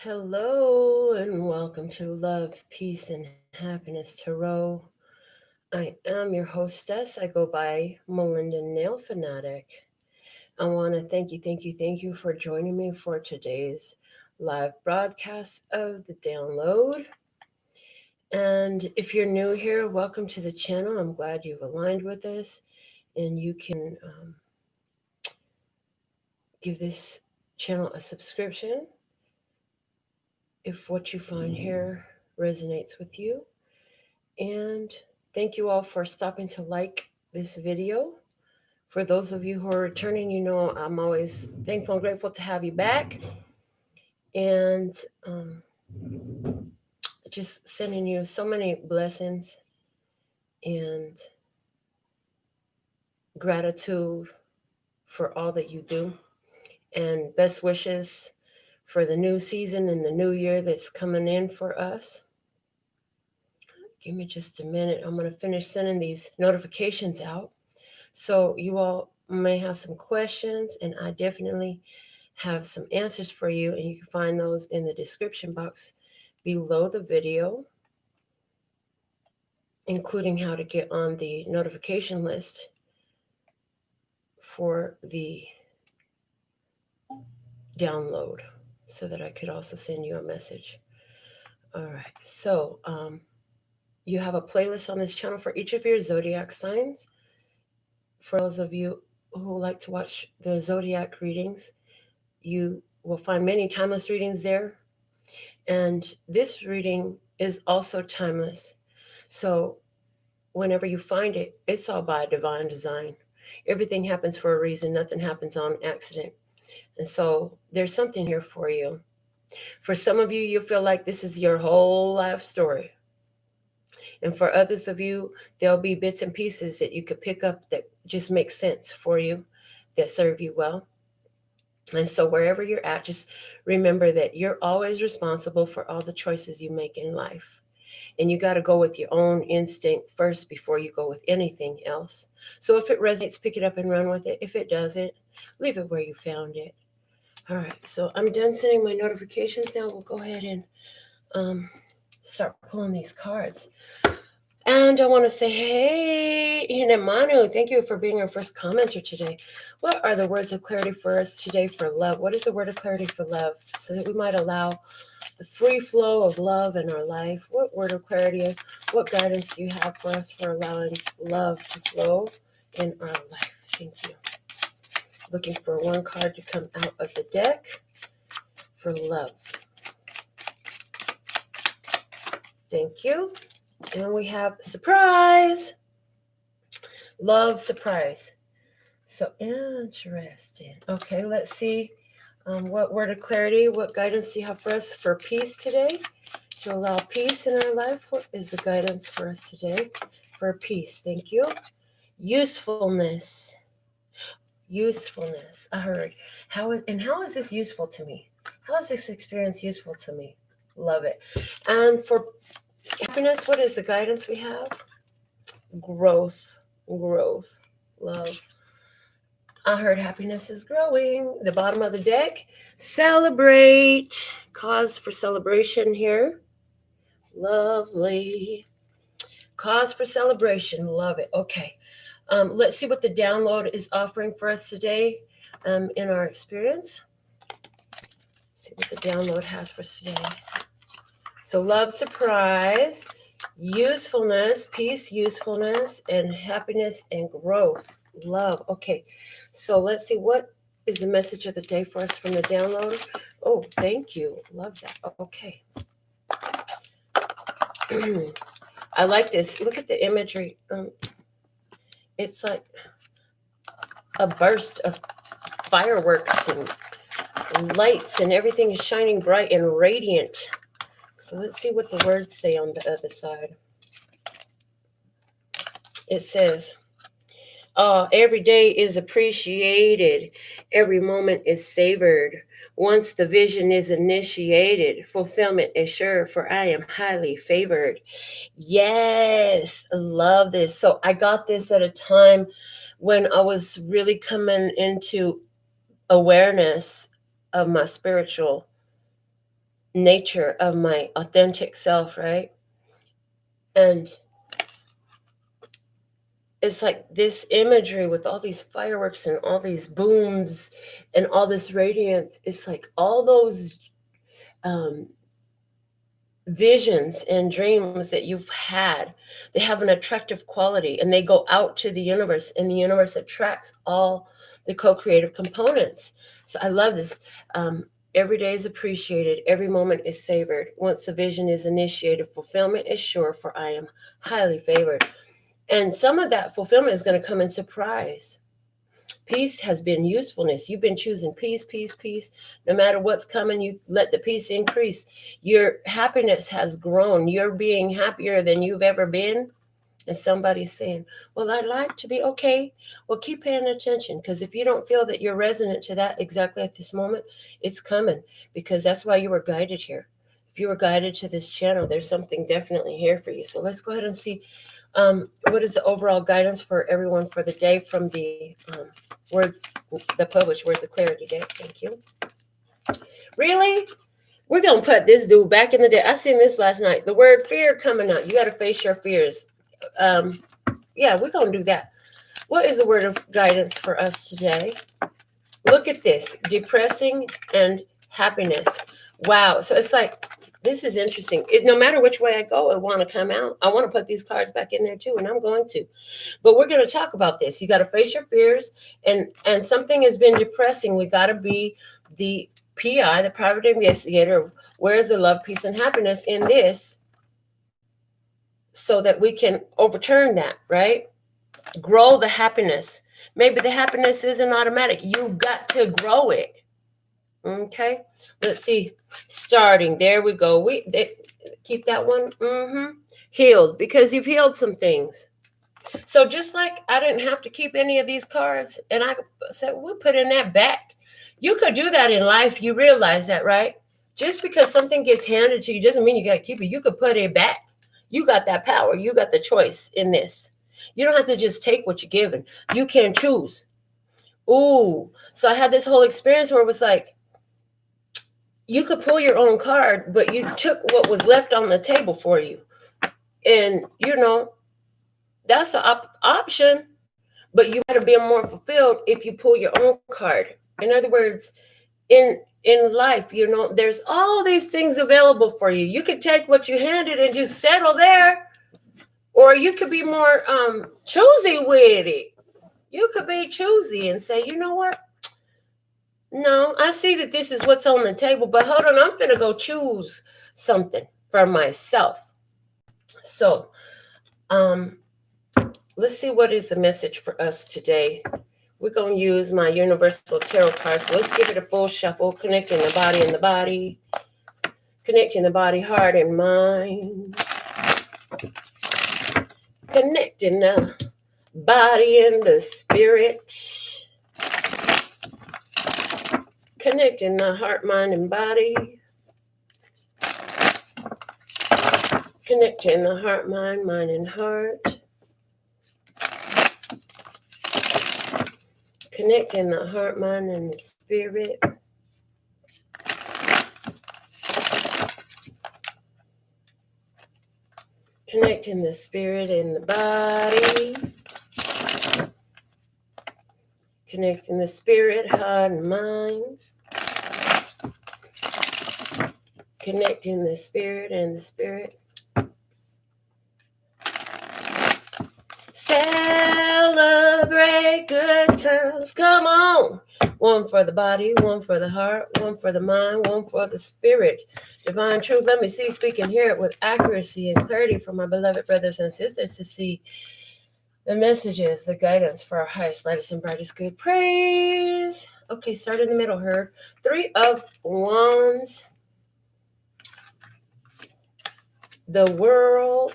Hello and welcome to Love, Peace, and Happiness Tarot. I am your hostess. I go by Melinda NailFanatic. I want to thank you for joining me for today's live broadcast of the download. And if you're new here, welcome to the channel. I'm glad you've aligned with us, and you can give this channel a subscription if what you find here resonates with you. And thank you all for stopping to like this video. For those of you who are returning, you know I'm always thankful and grateful to have you back. And just sending you so many blessings and gratitude for all that you do. And best wishes for the new season and the new year that's coming in for us. Give me just a minute. I'm going to finish sending these notifications out. So you all may have some questions, and I definitely have some answers for you, and you can find those in the description box below the video, including how to get on the notification list for the download so that I could also send you a message. All right, so you have a playlist on this channel for each of your zodiac signs. For those of you who like to watch the zodiac readings, you will find many timeless readings there. And this reading is also timeless. So whenever you find it, it's all by divine design. Everything happens for a reason. Nothing happens on accident. And so there's something here for you. For some of you, you feel like this is your whole life story. And for others of you, there'll be bits and pieces that you could pick up that just make sense for you, that serve you well. And so wherever you're at, just remember that you're always responsible for all the choices you make in life. And you got to go with your own instinct first before you go with anything else. So if it resonates, pick it up and run with it. If it doesn't, leave it where you found it. All right, so I'm done sending my notifications now. We'll go ahead and start pulling these cards. And I want to say, hey, Hinemanu, thank you for being our first commenter today. What are the words of clarity for us today for love? What is the word of clarity for love? So that we might allow the free flow of love in our life. What word of clarity, what guidance do you have for us for allowing love to flow in our life? Thank you. Looking for one card to come out of the deck for love. Thank you. And we have surprise. Love surprise. So interesting. Okay, let's see what word of clarity, what guidance do you have for us for peace today? To allow peace in our life. What is the guidance for us today for peace? Thank you. Usefulness. Usefulness. I heard. How is this useful to me? How is this experience useful to me? Love it. And for happiness, what is the guidance we have? Growth. Love. I heard happiness is growing. The bottom of the deck. Celebrate. Cause for celebration here. Lovely. Cause for celebration. Love it. Okay. Let's see what the download is offering for us today in our experience. See what the download has for us today. So love, surprise, usefulness, peace, usefulness, and happiness and growth. Love. Okay. So let's see what is the message of the day for us from the download. Oh, thank you. Love that. Okay. I like this. Look at the imagery. It's like a burst of fireworks and lights, and everything is shining bright and radiant. So let's see what the words say on the other side. It says, every day is appreciated. Every moment is savored. Once the vision is initiated, fulfillment is sure, for I am highly favored. Yes, love this. So I got this at a time when I was really coming into awareness of my spiritual nature of my authentic self, right? And it's like this imagery with all these fireworks and all these booms and all this radiance. It's like all those visions and dreams that you've had, they have an attractive quality, and they go out to the universe, and the universe attracts all the co-creative components. So I love this. Every day is appreciated, every moment is savored. Once the vision is initiated, fulfillment is sure, for I am highly favored. And some of that fulfillment is going to come in surprise. Peace has been usefulness. You've been choosing peace, peace, peace. No matter what's coming, you let the peace increase. Your happiness has grown. You're being happier than you've ever been. And somebody's saying, well, I'd like to be okay. Well, keep paying attention, because if you don't feel that you're resonant to that exactly at this moment, it's coming, because that's why you were guided here. If you were guided to this channel, there's something definitely here for you. So let's go ahead and see what is the overall guidance for everyone for the day from the words, the published Words of Clarity deck. Thank you. Really? We're going to put this dude back in the day. I seen this last night. The word fear coming out. You got to face your fears. Yeah, we're going to do that. What is the word of guidance for us today? Look at this. Depressing and happiness. Wow. So it's like, this is interesting. No matter which way I go, I want to come out. I want to put these cards back in there too, and I'm going to. But we're going to talk about this. You got to face your fears, and something has been depressing. We got to be the PI, the private investigator, of where's the love, peace, and happiness in this, so that we can overturn that, right? Grow the happiness. Maybe the happiness isn't automatic. You got to grow it. Okay, let's see. Starting, there we go. Keep that one. Healed, because you've healed some things. So just like I didn't have to keep any of these cards, and I said, we'll put in that back. You could do that in life. You realize that, right? Just because something gets handed to you doesn't mean you got to keep it. You could put it back. You got that power. You got the choice in this. You don't have to just take what you're given. You can choose. Ooh. So I had this whole experience where it was like, you could pull your own card, but you took what was left on the table for you. And, that's an option, but you better be more fulfilled if you pull your own card. In other words, in life, there's all these things available for you. You could take what you handed and just settle there, or you could be more choosy with it. You could be choosy and say, you know what? No, I see that this is what's on the table, but hold on, I'm going to go choose something for myself. So, let's see what is the message for us today. We're going to use my Universal Tarot cards. So let's give it a full shuffle, connecting the body and the body, connecting the body, heart, and mind, connecting the body and the spirit, connecting the heart, mind, and body, connecting the heart, mind, and heart, connecting the heart, mind, and the spirit, connecting the spirit and the body, connecting the spirit, heart, and mind, connecting the spirit and the spirit. Celebrate good times. Come on. One for the body, one for the heart, one for the mind, one for the spirit. Divine truth. Let me see, speak, and hear it with accuracy and clarity for my beloved brothers and sisters to see the messages, the guidance for our highest, lightest, and brightest good praise. Okay, start in the middle here. 3 of Wands. The World.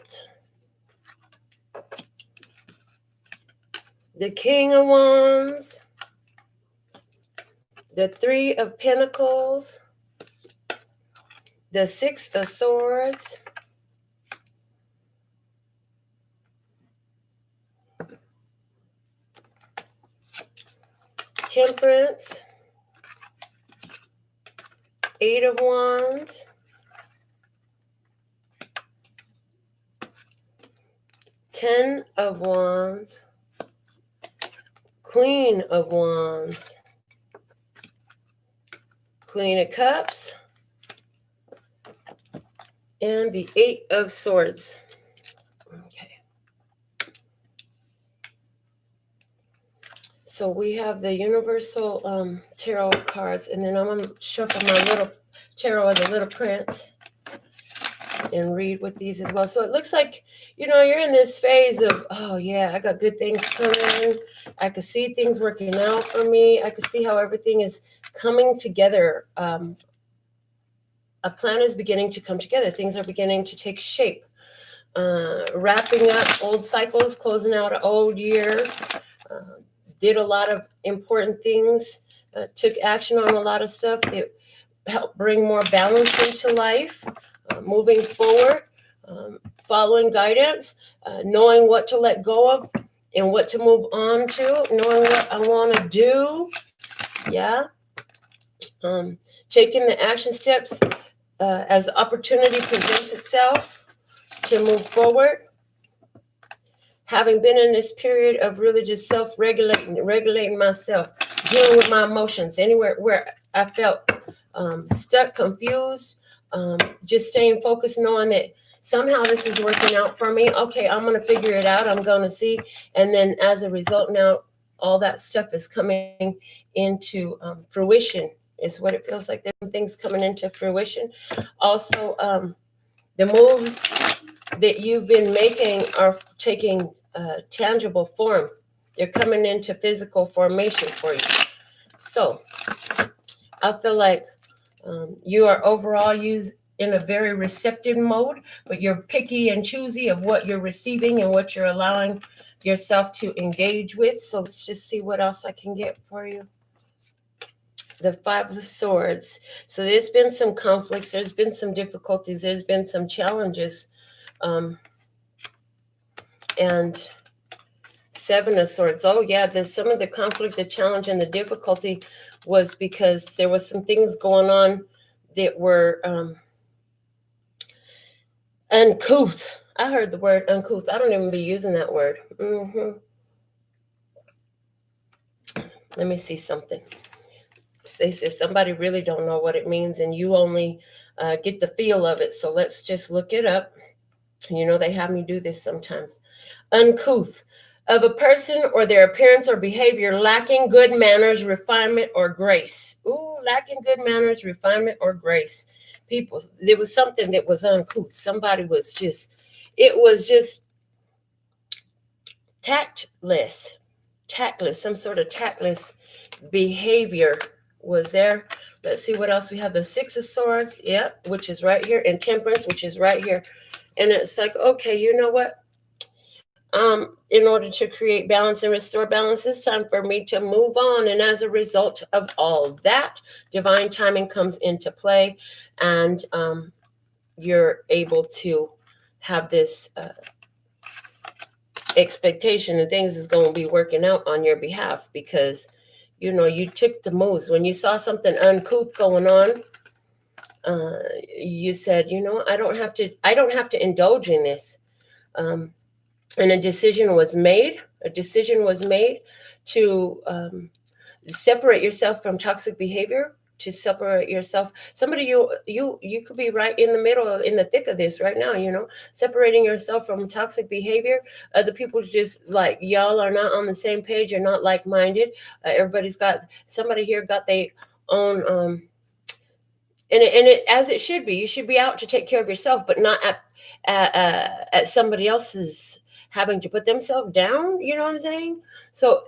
The King of Wands. The 3 of Pentacles. The 6 of Swords. Temperance. 8 of Wands. Ten of Wands, Queen of Wands, Queen of Cups, and the Eight of Swords. Okay. So we have the Universal Tarot cards, and then I'm going to shuffle my little tarot of the Little Prince and read with these as well. So it looks like, you're in this phase of, oh yeah, I got good things coming. I could see things working out for me. I could see how everything is coming together. A plan is beginning to come together. Things are beginning to take shape. Wrapping up old cycles, closing out an old year. Did a lot of important things. Took action on a lot of stuff that helped bring more balance into life. Moving forward, following guidance, knowing what to let go of and what to move on to, knowing what I want to do. Yeah. Taking the action steps as opportunity presents itself to move forward. Having been in this period of really just regulating myself, dealing with my emotions, anywhere where I felt stuck, confused, just staying focused, knowing that somehow this is working out for me. Okay, I'm going to figure it out. I'm going to see. And then as a result, now all that stuff is coming into fruition, is what it feels like. There's things coming into fruition. Also, the moves that you've been making are taking tangible form. They're coming into physical formation for you. So I feel like you are overall used in a very receptive mode, but you're picky and choosy of what you're receiving and what you're allowing yourself to engage with. So let's just see what else I can get for you. The Five of Swords. So there's been some conflicts. There's been some difficulties. There's been some challenges. And Seven of Swords. Oh, yeah, there's some of the conflict, the challenge, and the difficulty was because there was some things going on that were uncouth. I heard the word uncouth. I don't even be using that word. Let me see something. They said somebody really don't know what it means, and you only get the feel of it. So let's just look it up. They have me do this sometimes. Uncouth. Of a person or their appearance or behavior lacking good manners, refinement, or grace. Ooh, lacking good manners, refinement, or grace. People, there was something that was uncouth. Somebody was just, it was just tactless, some sort of tactless behavior was there. Let's see what else we have. The Six of Swords, yep, which is right here, and Temperance, which is right here. And it's like, okay, you know what? In order to create balance and restore balance, it's time for me to move on. And as a result of all that, divine timing comes into play, and you're able to have this expectation that things is going to be working out on your behalf, because you took the moves. When you saw something uncouth going on, you said, I don't have to indulge in this. And a decision was made to separate yourself from toxic behavior, to separate yourself. Somebody you could be right in the middle, in the thick of this right now, separating yourself from toxic behavior. Other people just like, y'all are not on the same page. You're not like-minded. Somebody here got their own, and it as it should be. You should be out to take care of yourself, but not at somebody else's having to put themselves down. You know what I'm saying? So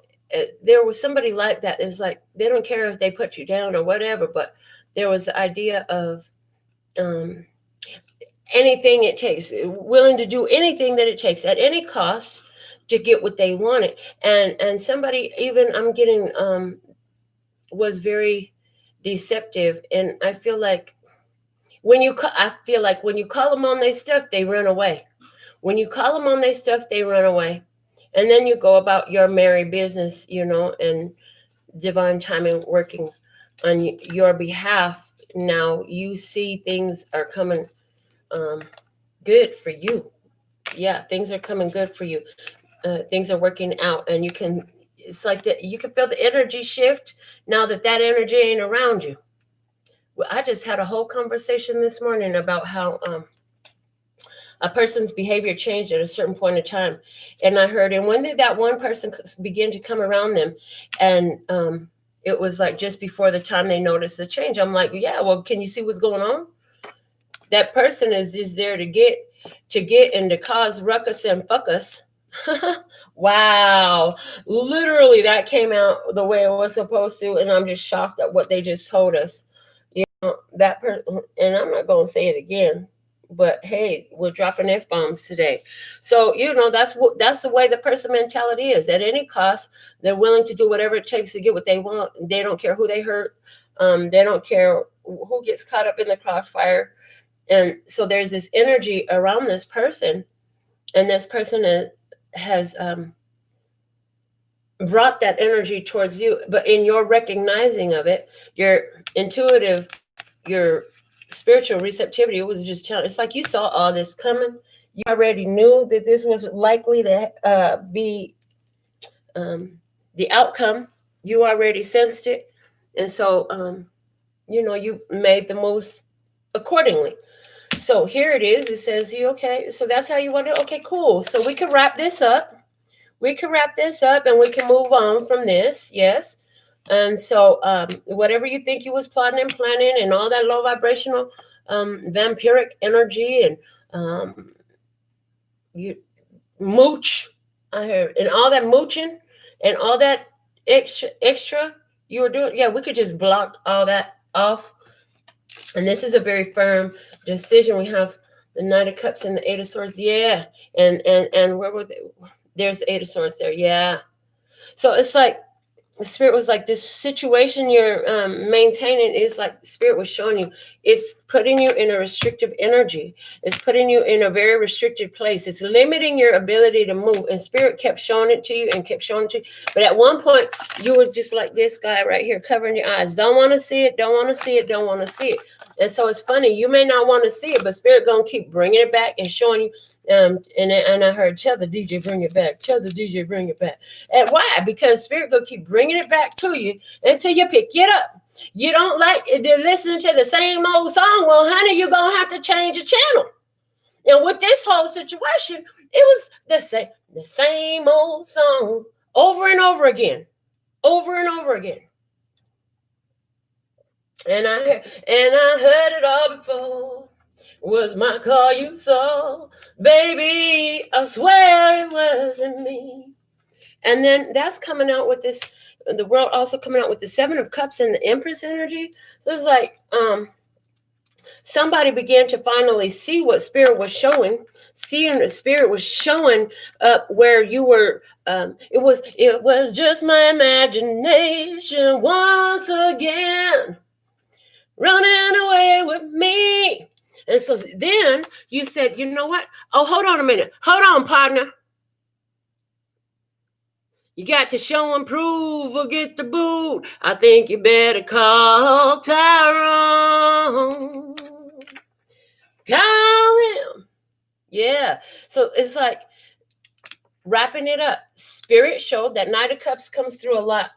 there was somebody like that. It's like, they don't care if they put you down or whatever, but there was the idea of anything it takes, willing to do anything that it takes at any cost to get what they wanted. And somebody, even I'm getting, was very deceptive. And I feel like when you call them on their stuff, they run away. When you call them on their stuff, they run away. And then you go about your merry business, and divine timing working on your behalf. Now you see things are coming good for you. Yeah, things are coming good for you. Things are working out, and it's like that. You can feel the energy shift now that energy ain't around you. Well, I just had a whole conversation this morning about how a person's behavior changed at a certain point in time, and I heard, and when did that one person begin to come around them, and it was like just before the time they noticed the change. I'm like, yeah, well, can you see what's going on? That person is just there to get and to cause ruckus and fuck us. Wow, literally that came out the way it was supposed to, and I'm just shocked at what they just told us. You know, that person, and I'm not going to say it again, but hey, we're dropping F-bombs today. So, you know, that's the way the person mentality is. At any cost, they're willing to do whatever it takes to get what they want. They don't care who they hurt. They don't care who gets caught up in the crossfire. And so there's this energy around this person, and this person has brought that energy towards you. But in your recognizing of it, your intuitive, your spiritual receptivity, it was just telling. It's like you saw all this coming. You already knew that this was likely to be the outcome. You already sensed it, and so you know, you made the moves accordingly. So here it is. It says, you okay? So that's how you want it. Okay, cool. So we can wrap this up. We can wrap this up and we can move on from this. Yes. And so whatever you think you was plotting and planning and all that low vibrational vampiric energy and you mooch, I heard, and all that mooching and all that extra you were doing. Yeah, we could just block all that off. And this is a very firm decision. We have the Knight of Cups and the Eight of Swords. Yeah. And where were they? There's the Eight of Swords there. Yeah. So it's like the Spirit was like, this situation you're maintaining is like the Spirit was showing you. It's putting you in a restrictive energy. It's putting you in a very restricted place. It's limiting your ability to move. And Spirit kept showing it to you and kept showing it to you. But at one point, you were just like this guy right here, covering your eyes. Don't want to see it. Don't want to see it. Don't want to see it. And so it's funny. You may not want to see it, but Spirit going to keep bringing it back and showing you. And I heard, tell the DJ bring it back. Tell the DJ bring it back. And why? Because Spirit gonna keep bringing it back to you until you pick it up. You don't like listening to the same old song. Well, honey, you're gonna have to change the channel. And with this whole situation, it was the same old song over and over again, over and over again. And I heard it all before. Was my car you saw, baby? I swear it wasn't me. And then that's coming out with this. The world also coming out with the Seven of Cups and the Empress energy. So it's like somebody began to finally see what Spirit was showing. Seeing the Spirit was showing up where you were. It was just my imagination once again, running away with me. And so then you said, you know what? Oh, hold on a minute. Hold on, partner. You got to show and prove or get the boot. I think you better call Tyrone. Call him. Yeah. So it's like wrapping it up. Spirit showed that Knight of Cups comes through a lot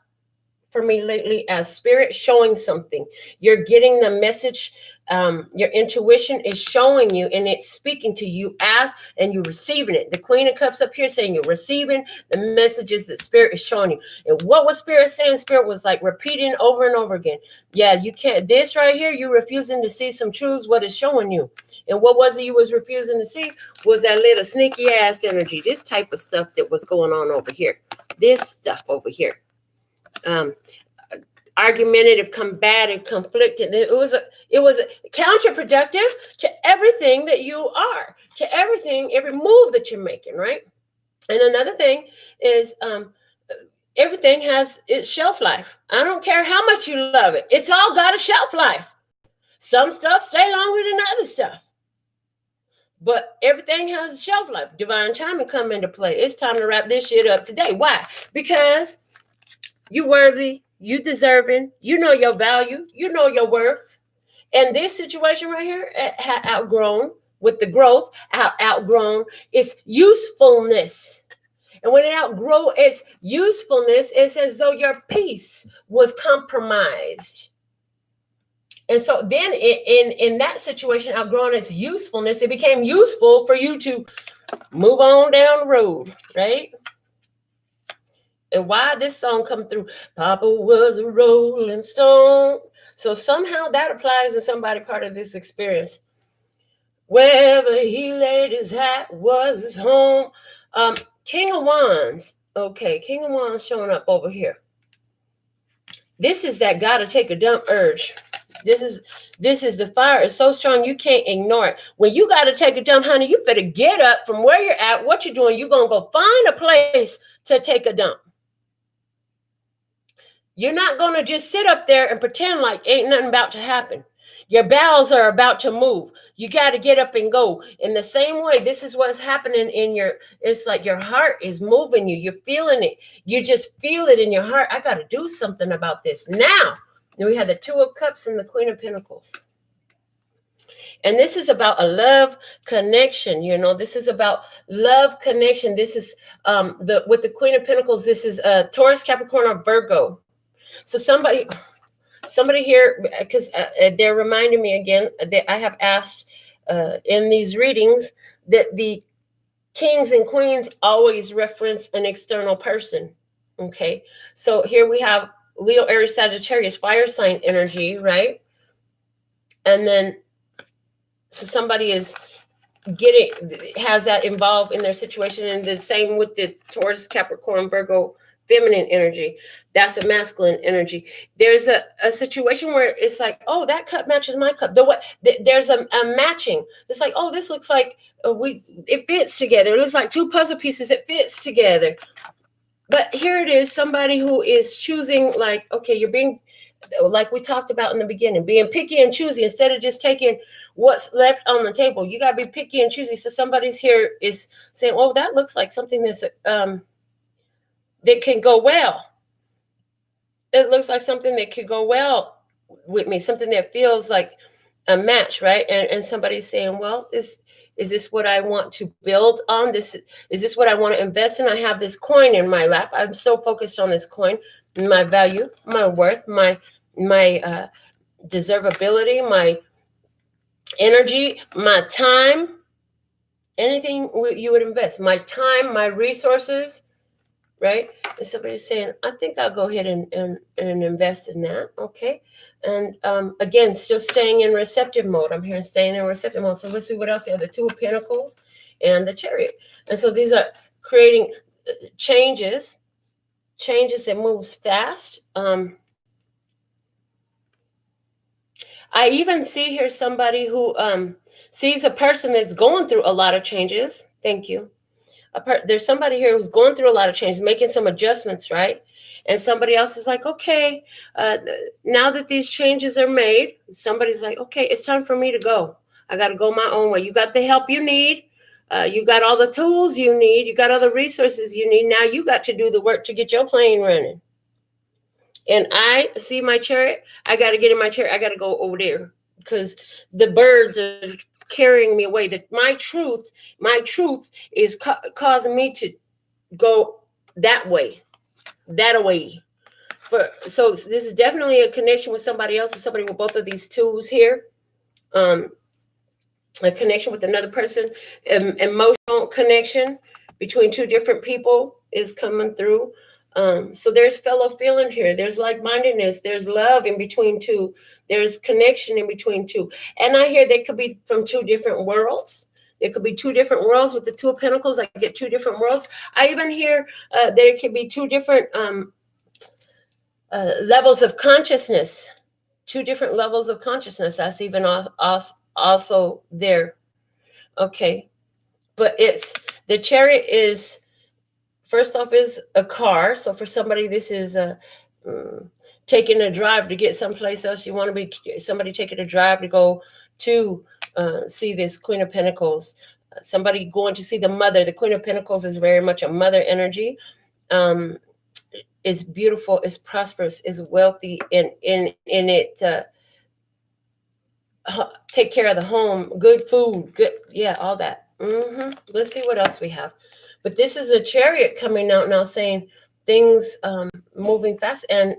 for me lately as Spirit showing something. You're getting the message. Your intuition is showing you and it's speaking to you. Ask and you're receiving it. The Queen of Cups up here saying you're receiving the messages that Spirit is showing you. And what was Spirit saying? Spirit was like repeating over and over again. Yeah, you can't. This right here, you're refusing to see some truths. What it's showing you. And what was it you was refusing to see? Was that little sneaky ass energy. This type of stuff that was going on over here. This stuff over here. Argumentative, combative, conflicted. It was counterproductive to everything that you are, to everything, every move that you're making, right? And another thing is everything has its shelf life. I don't care how much you love it. It's all got a shelf life. Some stuff stay longer than other stuff. But everything has a shelf life. Divine timing come into play. It's time to wrap this shit up today. Why? Because you're worthy, you deserving, you know your value, you know your worth. And this situation right here had outgrown with the growth, outgrown, it's usefulness. And when it outgrow its usefulness, it's as though your peace was compromised. And so then in that situation, outgrowing its usefulness, it became useful for you to move on down the road, right? And why this song come through? Papa was a rolling stone. So somehow that applies to somebody part of this experience. Wherever he laid his hat was his home. King of Wands. Okay, King of Wands showing up over here. This is that gotta take a dump urge. This is the fire is so strong you can't ignore it. When you gotta take a dump, honey, you better get up from where you're at, what you're doing. You're gonna go find a place to take a dump. You're not gonna just sit up there and pretend like ain't nothing about to happen. Your bowels are about to move. You got to get up and go. In the same way, this is what's happening it's like your heart is moving you. You're feeling it. You just feel it in your heart. I got to do something about this now. And we have the Two of Cups and the Queen of Pentacles. And this is about a love connection. This is about love connection. This is with the Queen of Pentacles. This is Taurus, Capricorn, or Virgo. So somebody here, because they're reminding me again that I have asked in these readings that the kings and queens always reference an external person. Okay, so here we have Leo, Aries, Sagittarius, fire sign energy, right? And then so somebody has that involved in their situation, and the same with the Taurus, Capricorn, Virgo, feminine energy. That's a masculine energy. There's a situation where it's like, oh, that cup matches my cup. There's a matching. It's like, oh, this looks like it fits together. It looks like two puzzle pieces. It fits together. But here it is, somebody who is choosing, like, okay, you're being, like we talked about in the beginning, being picky and choosy instead of just taking what's left on the table. You got to be picky and choosy. So somebody's here is saying, oh, that looks like something that's that can go well. It looks like something that could go well with me, something that feels like a match, right? And somebody's saying, well, is this what I want to build on? Is this what I want to invest in? I have this coin in my lap. I'm so focused on this coin, my value, my worth, my deservability, my energy, my time, anything you would invest, my time, my resources, right? And somebody's saying, I think I'll go ahead and invest in that. Okay. And again, still staying in receptive mode. I'm here staying in receptive mode. So let's see what else we have. The Two of Pentacles and the Chariot. And so these are creating changes that moves fast. I even see here somebody who sees a person that's going through a lot of changes. Thank you. There's somebody here who's going through a lot of changes, making some adjustments, right? And somebody else is like, okay, now that these changes are made, somebody's like, okay, it's time for me to go. I got to go my own way. You got the help you need. You got all the tools you need. You got all the resources you need. Now you got to do the work to get your plane running. And I see my chariot. I got to get in my chariot. I got to go over there because the birds are carrying me away. That my truth is causing me to go that way. So this is definitely a connection with somebody else, somebody with both of these tools here. A connection with another person, emotional connection between two different people is coming through. So there's fellow feeling here. There's like-mindedness. There's love in between two. There's connection in between two. And I hear they could be from two different worlds. There could be two different worlds with the Two of Pentacles. I get two different worlds. I even hear there could be two different levels of consciousness. Two different levels of consciousness. That's even also there. Okay. But the Chariot is, first off, is a car. So for somebody, this is taking a drive to get someplace else. You want to be somebody taking a drive to go to see this Queen of Pentacles. Somebody going to see the mother. The Queen of Pentacles is very much a mother energy. Is beautiful, is prosperous, is wealthy, in it. take care of the home, good food, good, yeah, all that. Let's see what else we have. But this is a Chariot coming out now saying things moving fast. And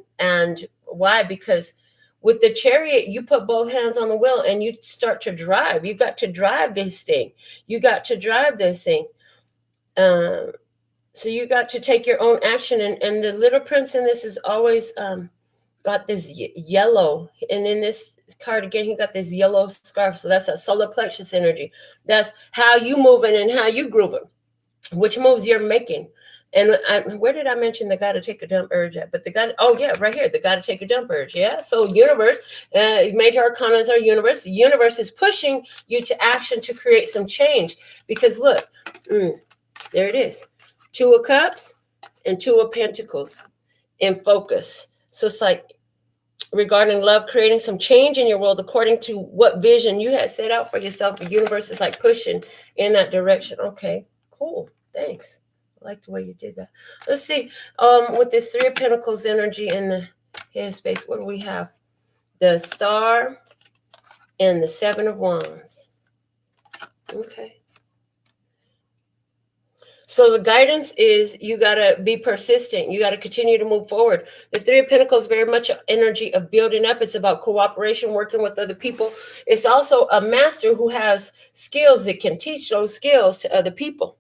why? Because with the Chariot, you put both hands on the wheel and you start to drive. You got to drive this thing. You got to drive this thing. So you got to take your own action. And the little prince in this is always got this yellow. And in this card again, he got this yellow scarf. So that's a solar plexus energy. That's how you moving and how you grooving, which moves you're making. And where did I mention the gotta take a dump urge at? But the gotta, oh yeah, right here, the gotta take a dump urge. Yeah. So universe, major arcana is our universe. The universe is pushing you to action to create some change. Because look, there it is. 2 of Cups and 2 of Pentacles in focus. So it's like regarding love, creating some change in your world according to what vision you had set out for yourself. The universe is like pushing in that direction. Okay, cool. Thanks. I like the way you did that. Let's see. With this 3 of Pentacles energy in the headspace, what do we have? The Star and the 7 of Wands. Okay. So the guidance is you got to be persistent. You got to continue to move forward. The 3 of Pentacles, very much energy of building up. It's about cooperation, working with other people. It's also a master who has skills that can teach those skills to other people.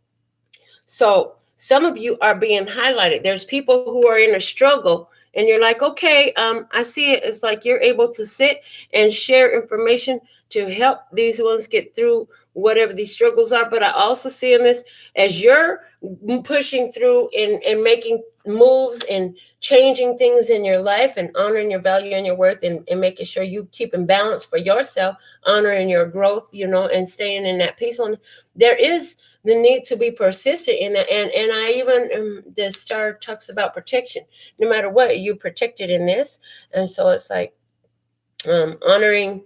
So some of you are being highlighted. There's people who are in a struggle and you're like, okay, I see it. It's like you're able to sit and share information to help these ones get through whatever these struggles are. But I also see in this, as you're pushing through and making moves and changing things in your life and honoring your value and your worth and making sure you keep in balance for yourself, honoring your growth, and staying in that peacefulness. There is the need to be persistent in that. And I even, the Star talks about protection. No matter what, you're protected in this. And so it's like honoring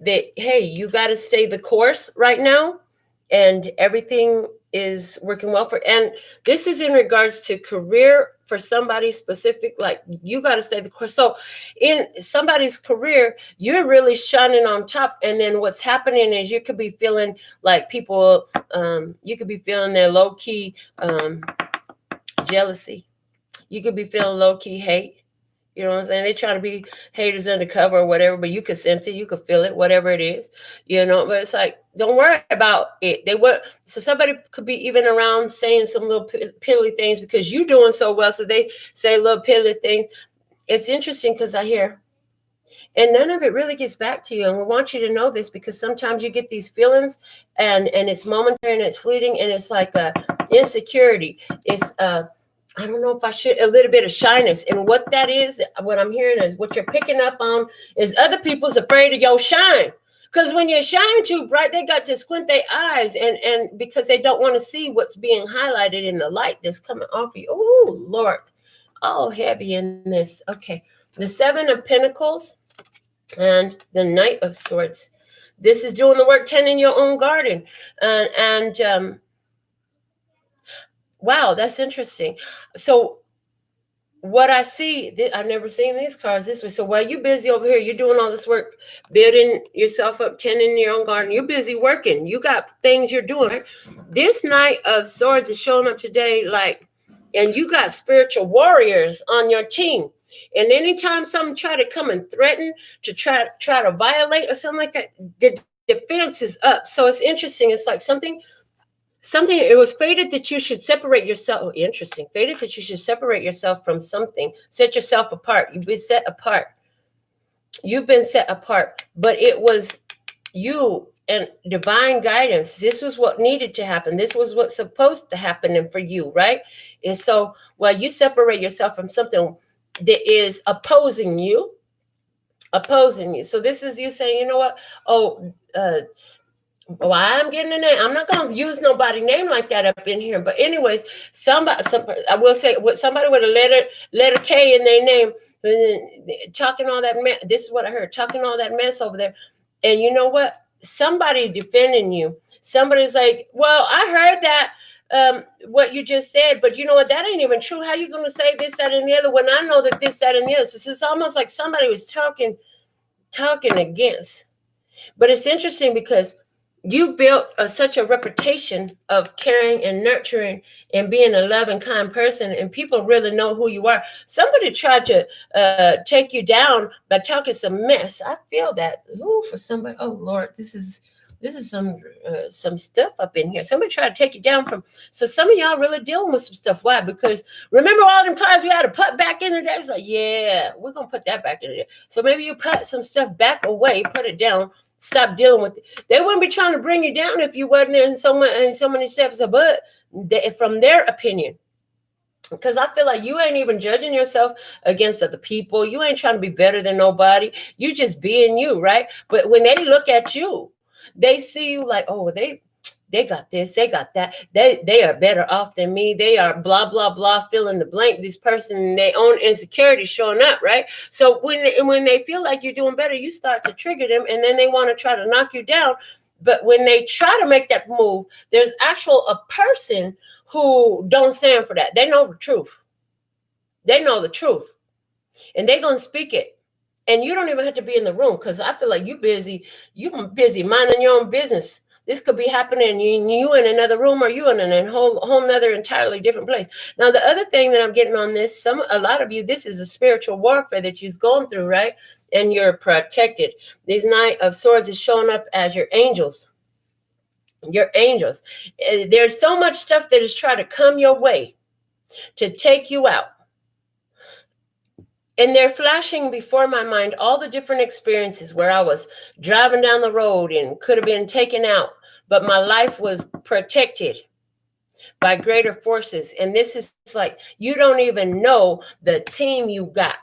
that, hey, you got to stay the course right now. And everything is working well for, and this is in regards to career for somebody specific, like you got to stay the course. So in somebody's career, you're really shining on top. And then what's happening is you could be feeling like people, you could be feeling their low-key jealousy. You could be feeling low-key hate. You know what I'm saying? They try to be haters undercover or whatever, but you could sense it, you could feel it, whatever it is, but it's like, don't worry about it. So somebody could be even around saying some little pilly things because you're doing so well. So they say little pilly things. It's interesting because I hear, and none of it really gets back to you. And we want you to know this because sometimes you get these feelings and it's momentary and it's fleeting and it's like a insecurity. It's I don't know if I should, a little bit of shyness. And what that is, what I'm hearing is what you're picking up on is other people's afraid of your shine. Because when you shine too bright, they got to squint their eyes and because they don't want to see what's being highlighted in the light that's coming off of you. Oh, Lord. All heavy in this. Okay. The 7 of Pentacles and the Knight of Swords. This is doing the work, tending your own garden. Wow, that's interesting. So what I see, I've never seen these cards this way. So while you're busy over here, you're doing all this work, building yourself up, tending your own garden. You're busy working. You got things you're doing. Right? This Knight of Swords is showing up today, and you got spiritual warriors on your team. And anytime someone try to come and threaten to try to violate or something like that, the defense is up. So it's interesting. It's like something, it was fated that you should separate yourself. Oh, interesting. Fated that you should separate yourself from something. Set yourself apart. You've been set apart. You've been set apart. But it was you and divine guidance. This was what needed to happen. This was what's supposed to happen and for you, right? And so while you separate yourself from something that is opposing you. So this is you saying, you know what? Well, I'm getting a name. I'm not going to use nobody's name like that up in here. But anyways, I will say somebody with a letter K in their name, talking all that mess. This is what I heard, talking all that mess over there. And you know what? Somebody defending you. Somebody's like, well, I heard that what you just said, but you know what? That ain't even true. How you going to say this, that, and the other when I know that this, that, and the other? So it's almost like somebody was talking talking against. But it's interesting because you built such a reputation of caring and nurturing and being a loving, kind person, and people really know who you are. Somebody tried to take you down by talking some mess. I feel that. Ooh, for somebody. Oh Lord, this is some stuff up in here. Somebody tried to take you down from. So some of y'all really dealing with some stuff. Why? Because remember all them cards we had to put back in the day. It's like, yeah, we're gonna put that back in there. So maybe you put some stuff back away, put it down. Stop dealing with it. They wouldn't be trying to bring you down if you wasn't in so many steps of but from their opinion. Because I feel like you ain't even judging yourself against other people. You ain't trying to be better than nobody. You just being you, right? But when they look at you, they see you like, oh, they got this, they got that. They are better off than me. They are blah, blah, blah, fill in the blank. This person, their own insecurity showing up, right? So when they feel like you're doing better, you start to trigger them, and then they want to try to knock you down. But when they try to make that move, there's a person who don't stand for that. They know the truth. They know the truth. And they're going to speak it. And you don't even have to be in the room, because I feel like you're busy minding your own business. This could be happening you in another room, or you in a whole nother entirely different place. Now, the other thing that I'm getting on this, a lot of you, this is a spiritual warfare that you're going through, right? And you're protected. This Knight of Swords is showing up as your angels. Your angels. There's so much stuff that is trying to come your way to take you out. And they're flashing before my mind all the different experiences where I was driving down the road and could have been taken out, but my life was protected by greater forces. And this is like, you don't even know the team you got.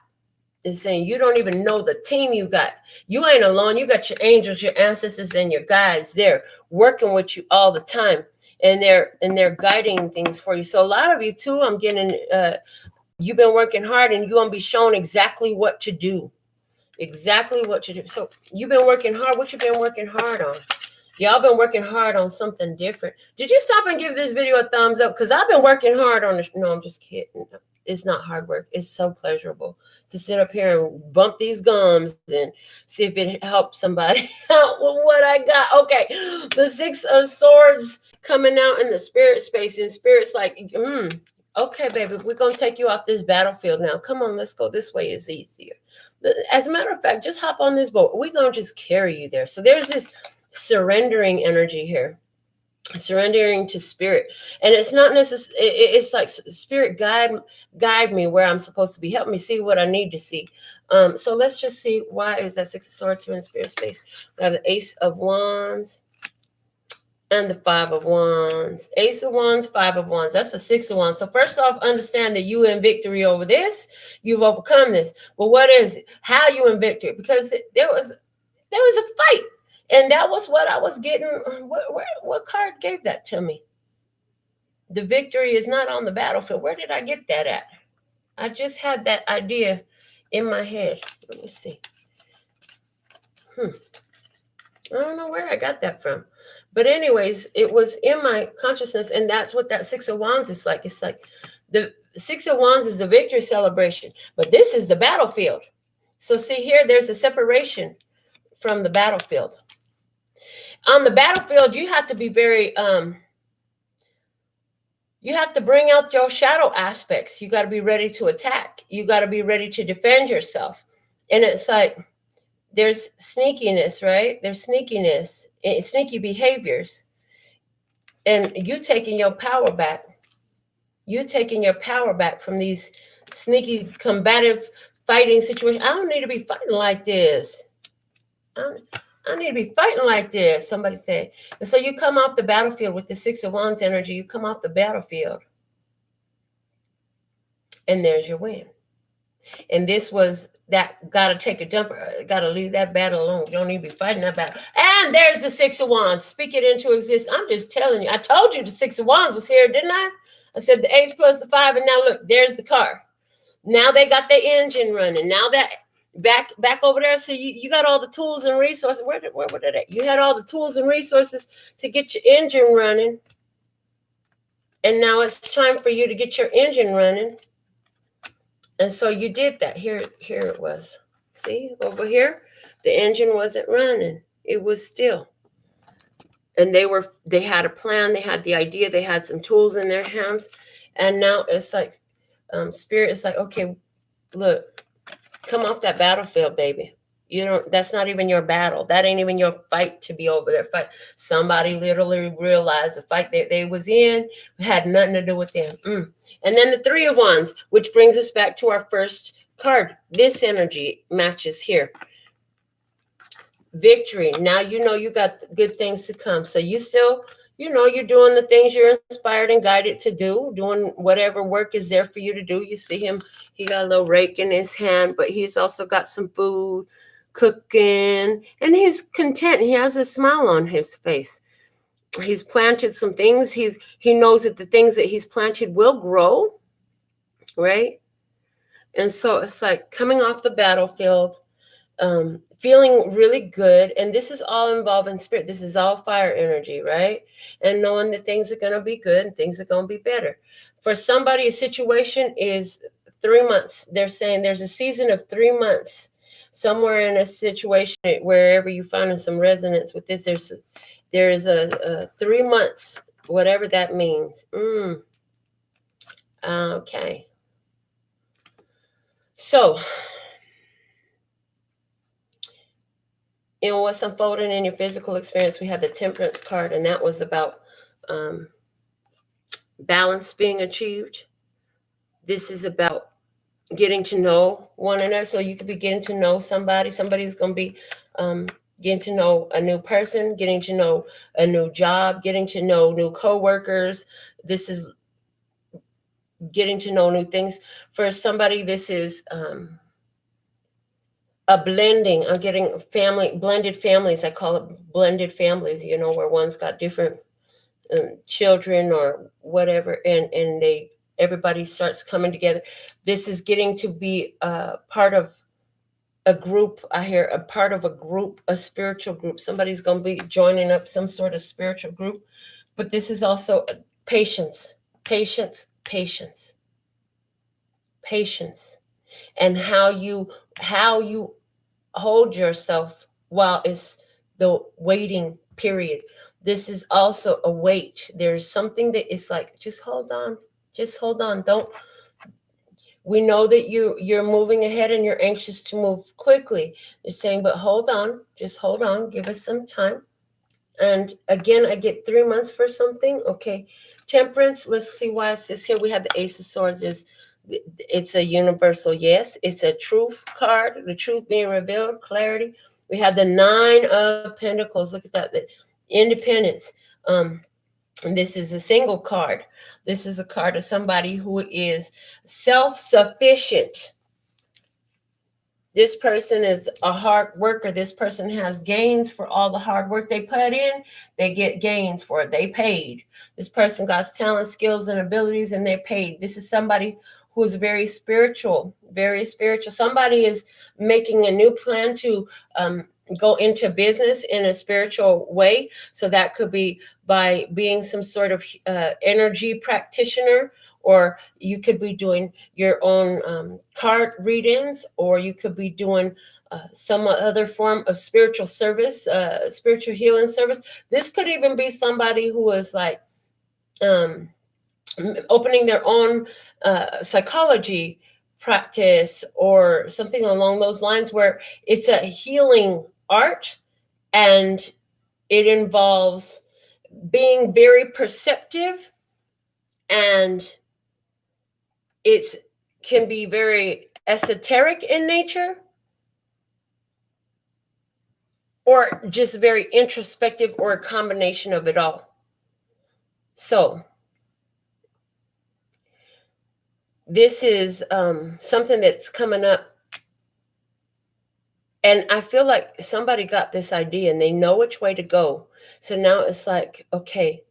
It's saying you don't even know the team you got. You ain't alone. You got your angels, your ancestors, and your guides there working with you all the time. And they're guiding things for you. So a lot of you too, I'm getting you've been working hard, and you're going to be shown exactly what to do. Exactly what to do. So you've been working hard. What you been working hard on? Y'all been working hard on something different. Did you stop and give this video a thumbs up? Because I've been working hard on this. No, I'm just kidding. It's not hard work. It's so pleasurable to sit up here and bump these gums and see if it helps somebody out with what I got. Okay, the Six of Swords coming out in the spirit space, and spirit's like, okay, baby, we're going to take you off this battlefield now. Come on, let's go. This way is easier. As a matter of fact, just hop on this boat. We're going to just carry you there. So there's this surrendering energy here, surrendering to spirit. And it's not necessarily, it's like spirit guide me where I'm supposed to be. Help me see what I need to see. So let's just see, why is that Six of Swords here in spirit space? We have the Ace of Wands and the Five of Wands. Ace of Wands, Five of Wands. That's the Six of Wands. So first off, understand that you in victory over this. You've overcome this. But what is it? How you in victory? Because there was a fight. And that was what I was getting. What card gave that to me? The victory is not on the battlefield. Where did I get that at? I just had that idea in my head. Let me see. I don't know where I got that from. But anyways, it was in my consciousness, and that's what that Six of Wands is like. It's like the Six of Wands is the victory celebration, but this is the battlefield. So see here, there's a separation from the battlefield. On the battlefield, you have to be very, you have to bring out your shadow aspects. You got to be ready to attack. You got to be ready to defend yourself. And it's like, there's sneakiness, right? There's sneakiness, sneaky behaviors. And you taking your power back. You taking your power back from these sneaky, combative, fighting situations. I don't need to be fighting like this. I need to be fighting like this, somebody said. And so you come off the battlefield with the Six of Wands energy. You come off the battlefield. And there's your win. And this was that, got to take a jumper. Got to leave that battle alone. You don't need to be fighting that battle. And there's the Six of Wands. Speak it into existence. I'm just telling you. I told you the Six of Wands was here, didn't I? I said the Ace plus the 5. And now look, there's the car. Now they got their engine running. Now that back over there. So you got all the tools and resources. Where were they at? You had all the tools and resources to get your engine running. And now it's time for you to get your engine running. And so you did that. Here it was. See over here? The engine wasn't running. It was still. And they had a plan, they had the idea, they had some tools in their hands. And now it's like, Spirit is like, okay, look, come off that battlefield, baby. You don't, that's not even your battle. That ain't even your fight to be over there. Fight. Somebody literally realized the fight that they was in had nothing to do with them. And then the Three of Wands, which brings us back to our first card. This energy matches here. Victory. Now you know you got good things to come. So you still, you're doing the things you're inspired and guided to do, doing whatever work is there for you to do. You see him, he got a little rake in his hand, but he's also got some food cooking, and he's content. He has a smile on his face. He's planted some things. He knows that the things that he's planted will grow, right? And so it's like coming off the battlefield, feeling really good. And this is all involving spirit. This is all fire energy, right? And knowing that things are going to be good and things are going to be better. For somebody, a situation is 3 months. They're saying there's a season of 3 months somewhere in a situation, wherever you find some resonance with this. There is a 3 months, whatever that means. Okay. So, what's unfolding in your physical experience, we had the Temperance card, and that was about balance being achieved. This is about getting to know one another. So you could be getting to know somebody. Somebody's going to be getting to know a new person, getting to know a new job, getting to know new coworkers. This is getting to know new things. For somebody, this is a blending. I'm getting blended families. I call it blended families, where one's got different children or whatever, and everybody starts coming together. This is getting to be part of a group. I hear a part of a group, a spiritual group. Somebody's going to be joining up some sort of spiritual group. But this is also patience, patience, patience, patience, and how you hold yourself while it's the waiting period. This is also a wait. There's something that is like, just hold on. Don't. We know that you're moving ahead and you're anxious to move quickly. They're saying, but hold on, just hold on, give us some time. And again, I get 3 months for something. Okay. Temperance, let's see why it says here. We have the Ace of Swords. It's a universal yes. It's a truth card, the truth being revealed, clarity. We have the Nine of Pentacles. Look at that, the independence. And this is a single card. This is a card of somebody who is self-sufficient. This person is a hard worker. This person has gains for all the hard work they put in. They get gains for it. They paid. This person got talent, skills, and abilities, and they're paid. This is somebody who is very spiritual, very spiritual. Somebody is making a new plan to go into business in a spiritual way. So that could be by being some sort of energy practitioner, or you could be doing your own card readings, or you could be doing some other form of spiritual service, spiritual healing service. This could even be somebody who is like opening their own psychology practice or something along those lines, where it's a healing art and it involves being very perceptive, and it can be very esoteric in nature or just very introspective, or a combination of it all. So this is something that's coming up. And I feel like somebody got this idea and they know which way to go. So now it's like, okay,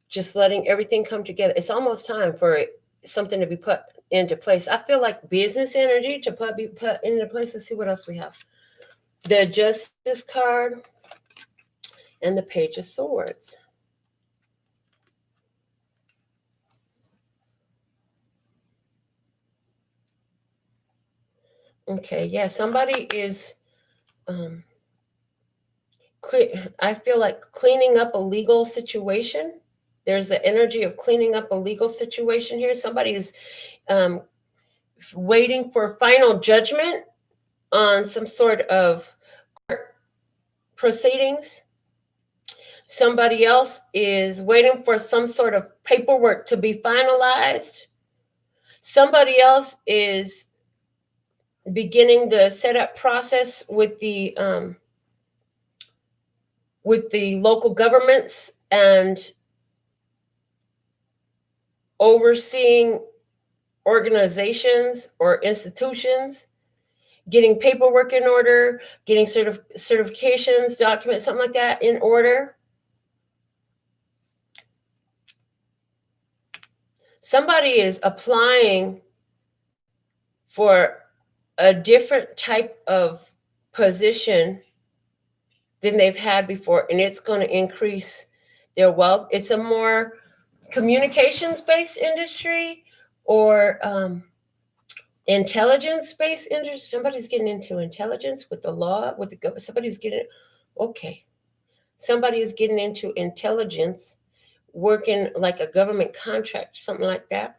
just letting everything come together. It's almost time for something to be put into place. I feel like business energy to be put into place. Let's see what else we have. The Justice card and the Page of Swords. Okay, yeah, somebody is I feel like cleaning up a legal situation. There's the energy of cleaning up a legal situation here. Somebody is waiting for final judgment on some sort of court proceedings. Somebody else is waiting for some sort of paperwork to be finalized. Somebody else is beginning the setup process with the local governments and overseeing organizations or institutions, getting paperwork in order, getting certifications, documents, something like that in order. Somebody is applying for a different type of position than they've had before, and it's going to increase their wealth. It's a more communications-based industry or intelligence-based industry. Somebody's getting into intelligence with the law, with the government. Somebody is getting into intelligence, working like a government contract, something like that.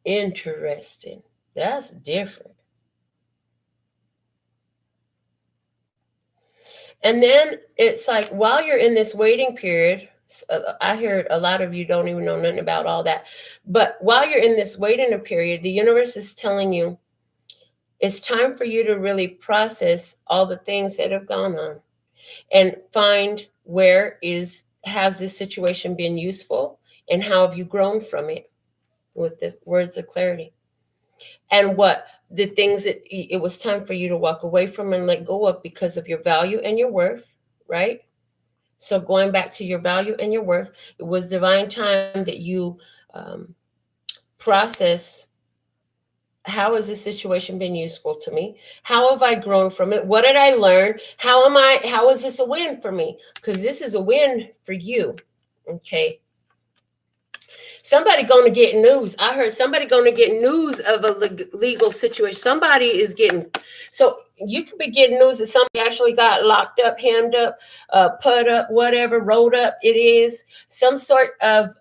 Interesting. That's different. And then it's like, while you're in this waiting period, I heard a lot of you don't even know nothing about all that. But while you're in this waiting period, the universe is telling you it's time for you to really process all the things that have gone on and find has this situation been useful, and how have you grown from it, with the words of clarity, and what the things that it was time for you to walk away from and let go of because of your value and your worth, right? So going back to your value and your worth, it was divine time that you process, how has this situation been useful to me? How have I grown from it? What did I learn? How is this a win for me? Because this is a win for you, okay? Somebody going to get news. I heard somebody going to get news of a legal situation. Somebody is getting, so you could be getting news that somebody actually got locked up, hemmed up, put up, whatever, rolled up. It is some sort of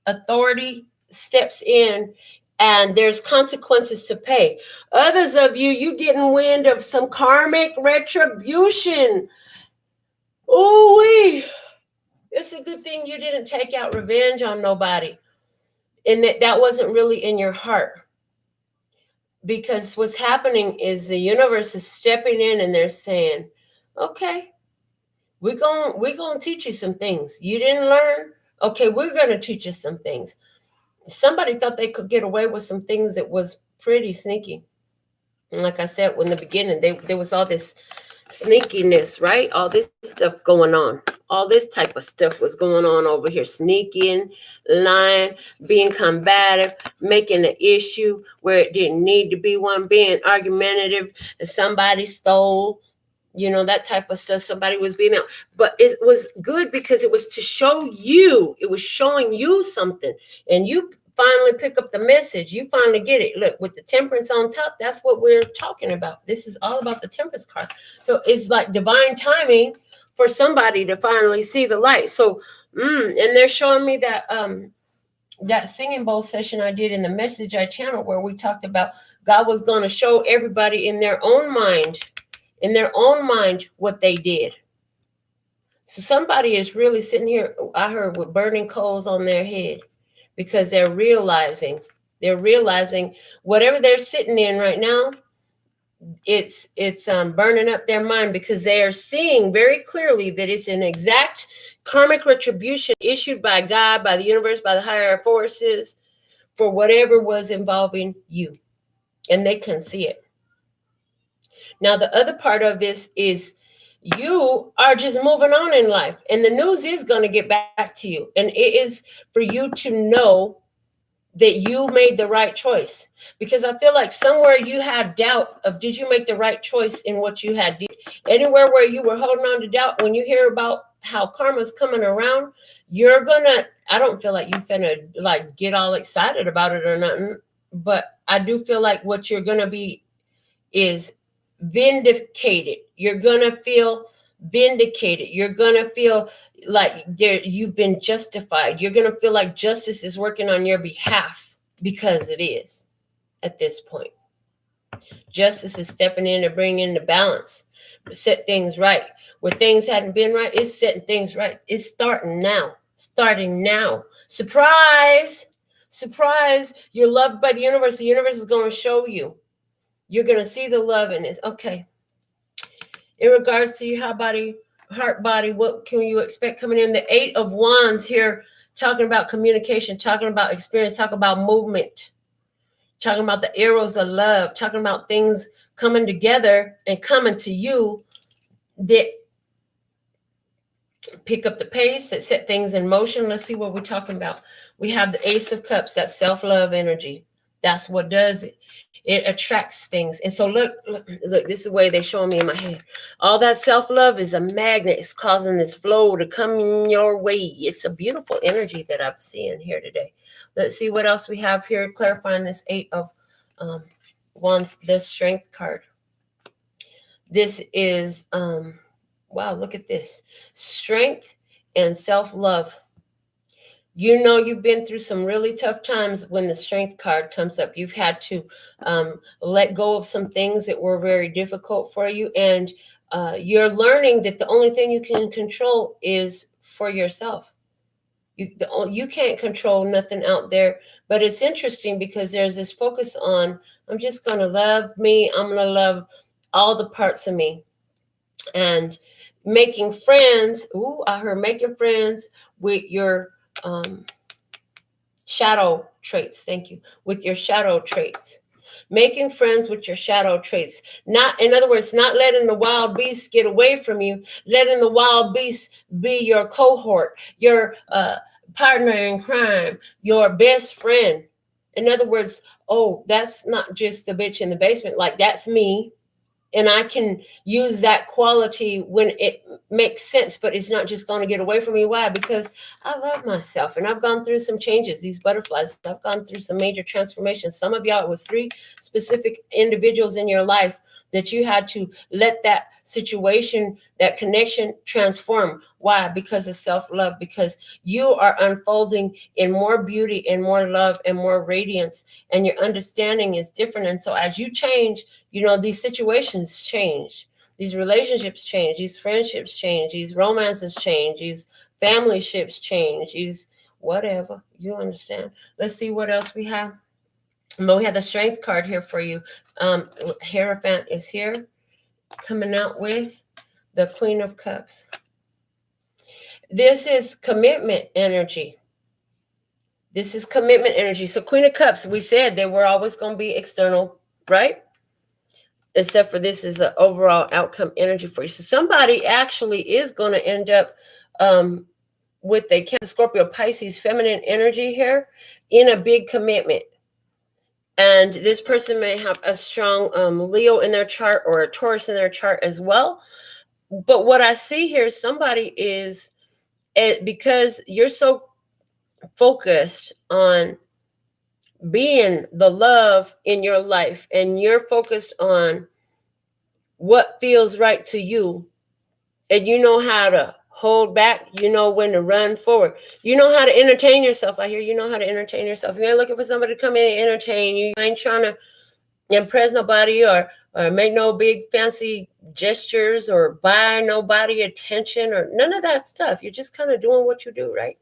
authority steps in, and there's consequences to pay. Others of you getting wind of some karmic retribution. Ooh-wee. It's a good thing you didn't take out revenge on nobody, and that wasn't really in your heart. Because what's happening is the universe is stepping in, and they're saying, okay, we're going to teach you some things you didn't learn. Okay, we're going to teach you some things. Somebody thought they could get away with some things that was pretty sneaky. And like I said, in the beginning, there was all this sneakiness, right? All this stuff going on. All this type of stuff was going on over here. Sneaking, lying, being combative, making an issue where it didn't need to be one, being argumentative, and somebody stole, that type of stuff. Somebody was being out. But it was good because it was to show you, it was showing you something. And you finally pick up the message. You finally get it. Look, with the temperance on top, that's what we're talking about. This is all about the temperance card. So it's like divine timing for somebody to finally see the light. So, and they're showing me that that singing bowl session I did in the message I channeled, where we talked about God was going to show everybody in their own mind, what they did. So somebody is really sitting here, I heard, with burning coals on their head, because they're realizing whatever they're sitting in right now, it's burning up their mind, because they are seeing very clearly that it's an exact karmic retribution issued by God, by the universe, by the higher forces, for whatever was involving you, and they can see it. Now, the other part of this is you are just moving on in life, and the news is going to get back to you, and it is for you to know that you made the right choice. Because I feel like somewhere you had doubt of, did you make the right choice in what you had? Anywhere where you were holding on to doubt, when you hear about how karma's coming around, you're gonna, I don't feel like you're finna like get all excited about it or nothing, but I do feel like what you're gonna be is vindicated. You're going to feel vindicated. You're going to feel like you've been justified. You're going to feel like justice is working on your behalf, because it is at this point. Justice is stepping in to bring in the balance, set things right. Where things hadn't been right, it's setting things right. It's starting now. Starting now. Surprise! Surprise! You're loved by the universe. The universe is going to show you. You're going to see the love in it. Okay. In regards to your heart body, what can you expect coming in? The 8 of Wands here, talking about communication, talking about experience, talking about movement, talking about the arrows of love, talking about things coming together and coming to you that pick up the pace, that set things in motion. Let's see what we're talking about. We have the Ace of Cups, that self-love energy. That's what does it. It attracts things. And so look, this is the way they're showing me in my head. All that self-love is a magnet. It's causing this flow to come in your way. It's a beautiful energy that I'm seeing here today. Let's see what else we have here, clarifying this 8 of Wands, the Strength card. This is, wow, look at this. Strength and self-love. You know, you've been through some really tough times when the Strength card comes up. You've had to let go of some things that were very difficult for you. And you're learning that the only thing you can control is for yourself. You can't control nothing out there. But it's interesting because there's this focus on, I'm just going to love me. I'm going to love all the parts of me. And making friends. Ooh, I heard making friends with your shadow traits. Thank you. With your shadow traits. Making friends with your shadow traits. Not, in other words, not letting the wild beasts get away from you. Letting the wild beasts be your cohort, your partner in crime, your best friend. In other words, oh, that's not just the bitch in the basement. Like, that's me. And I can use that quality when it makes sense, but it's not just going to get away from me. Why? Because I love myself, and I've gone through some changes. These butterflies, I've gone through some major transformations. Some of y'all, it was 3 specific individuals in your life that you had to let that situation, that connection transform. Why? Because of self-love, because you are unfolding in more beauty and more love and more radiance, and your understanding is different. And so as you change, you know, these situations change, these relationships change, these friendships change, these romances change, these family ships change, these whatever, you understand. Let's see what else we have. But we have the Strength card here for you. Hierophant is here, coming out with the Queen of Cups. This is commitment energy. This is commitment energy. So Queen of Cups, we said they were always going to be external, right? Except for this is an overall outcome energy for you. So somebody actually is going to end up with a Cancer, Scorpio, Pisces, feminine energy here in a big commitment. And this person may have a strong Leo in their chart or a Taurus in their chart as well. But what I see here, somebody is, because you're so focused on being the love in your life, and you're focused on what feels right to you, and you know how to hold back, you know when to run forward, you know how to entertain yourself. I hear you know how to entertain yourself. You ain't looking for somebody to come in and entertain you. You ain't trying to impress nobody or make no big fancy gestures or buy nobody attention or none of that stuff. You're just kind of doing what you do, right?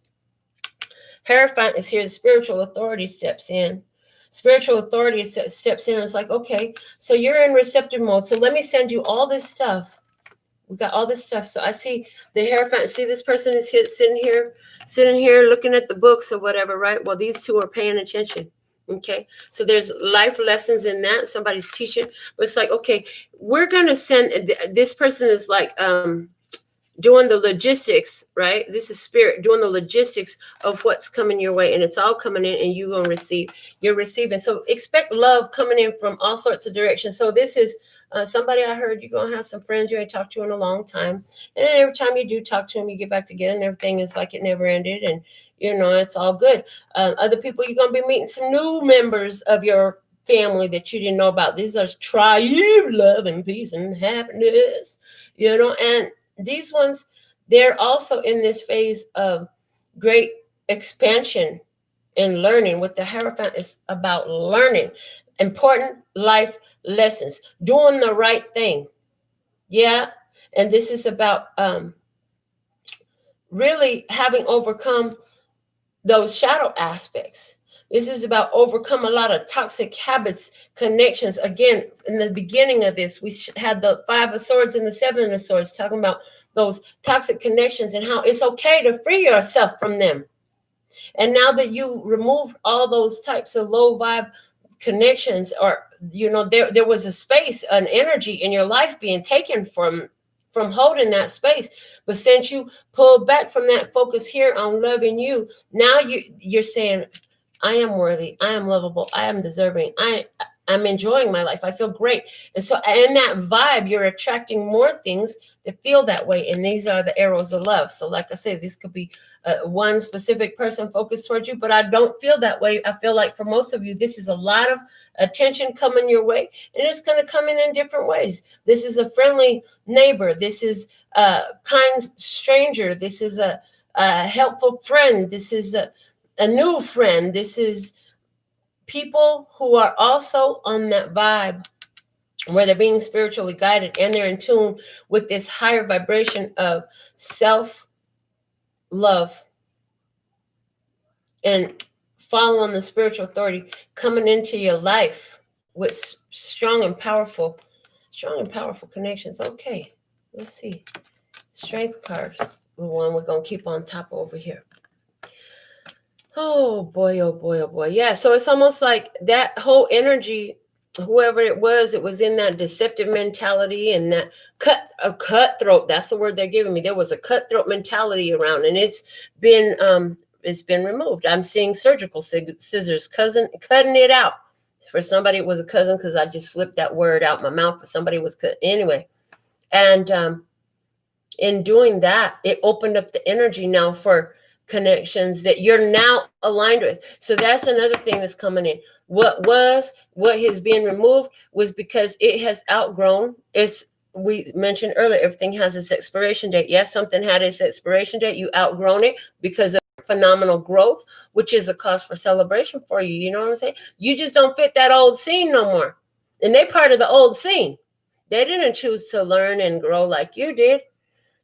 Hierophant is here. The spiritual authority steps in. Spiritual authority steps in. It's like, okay, so you're in receptive mode. So let me send you all this stuff. We got all this stuff. So I see the Hierophant. See, this person is sitting here looking at the books or whatever, right? Well, these two are paying attention. Okay. So there's life lessons in that. Somebody's teaching. But it's like, okay, we're going to send, this person is like doing the logistics, right? This is spirit doing the logistics of what's coming your way. And it's all coming in and you're going to receive. You're receiving. So expect love coming in from all sorts of directions. So this is somebody I heard you're going to have some friends you ain't talked to in a long time. And then every time you do talk to them, you get back together and everything is like it never ended. And, you know, it's all good. Other people, you're going to be meeting some new members of your family that you didn't know about. These are triune love and peace and happiness, and these ones, they're also in this phase of great expansion and learning. What the Hierophant is about: learning important life lessons, doing the right thing. Yeah. And this is about really having overcome those shadow aspects. This is about overcome a lot of toxic habits, connections. Again, in the beginning of this, we had the 5 of Swords and the 7 of Swords, talking about those toxic connections and how it's okay to free yourself from them. And now that you removed all those types of low vibe connections, or there was a space, an energy in your life being taken from holding that space. But since you pulled back from that focus here on loving you, now you're saying, I am worthy, I am lovable, I am deserving, I'm enjoying my life, I feel great. And so in that vibe, you're attracting more things that feel that way. And these are the arrows of love. So like I said, this could be one specific person focused towards you, but I don't feel that way. I feel like for most of you, this is a lot of attention coming your way, and it's going to come in different ways. This is a friendly neighbor. This is a kind stranger. This is a helpful friend. This is a new friend. This is people who are also on that vibe where they're being spiritually guided, and they're in tune with this higher vibration of self-love and following the spiritual authority coming into your life with strong and powerful connections. Okay, let's see. Strength cards, the one we're going to keep on top over here. Oh boy, oh boy, oh boy. Yeah, so it's almost like that whole energy, whoever it was in that deceptive mentality and that cutthroat. That's the word they're giving me. There was a cutthroat mentality around, and it's been removed. I'm seeing surgical scissors cutting it out. For somebody, it was a cousin, because I just slipped that word out my mouth. For somebody, it was cut anyway. And in doing that, it opened up the energy now for connections that you're now aligned with. So that's another thing that's coming in. What has been removed was because it has outgrown. We mentioned earlier, everything has its expiration date. Yes, something had its expiration date. You outgrown it because of phenomenal growth, which is a cause for celebration for you. You know what I'm saying? You just don't fit that old scene no more. And they're part of the old scene. They didn't choose to learn and grow like you did.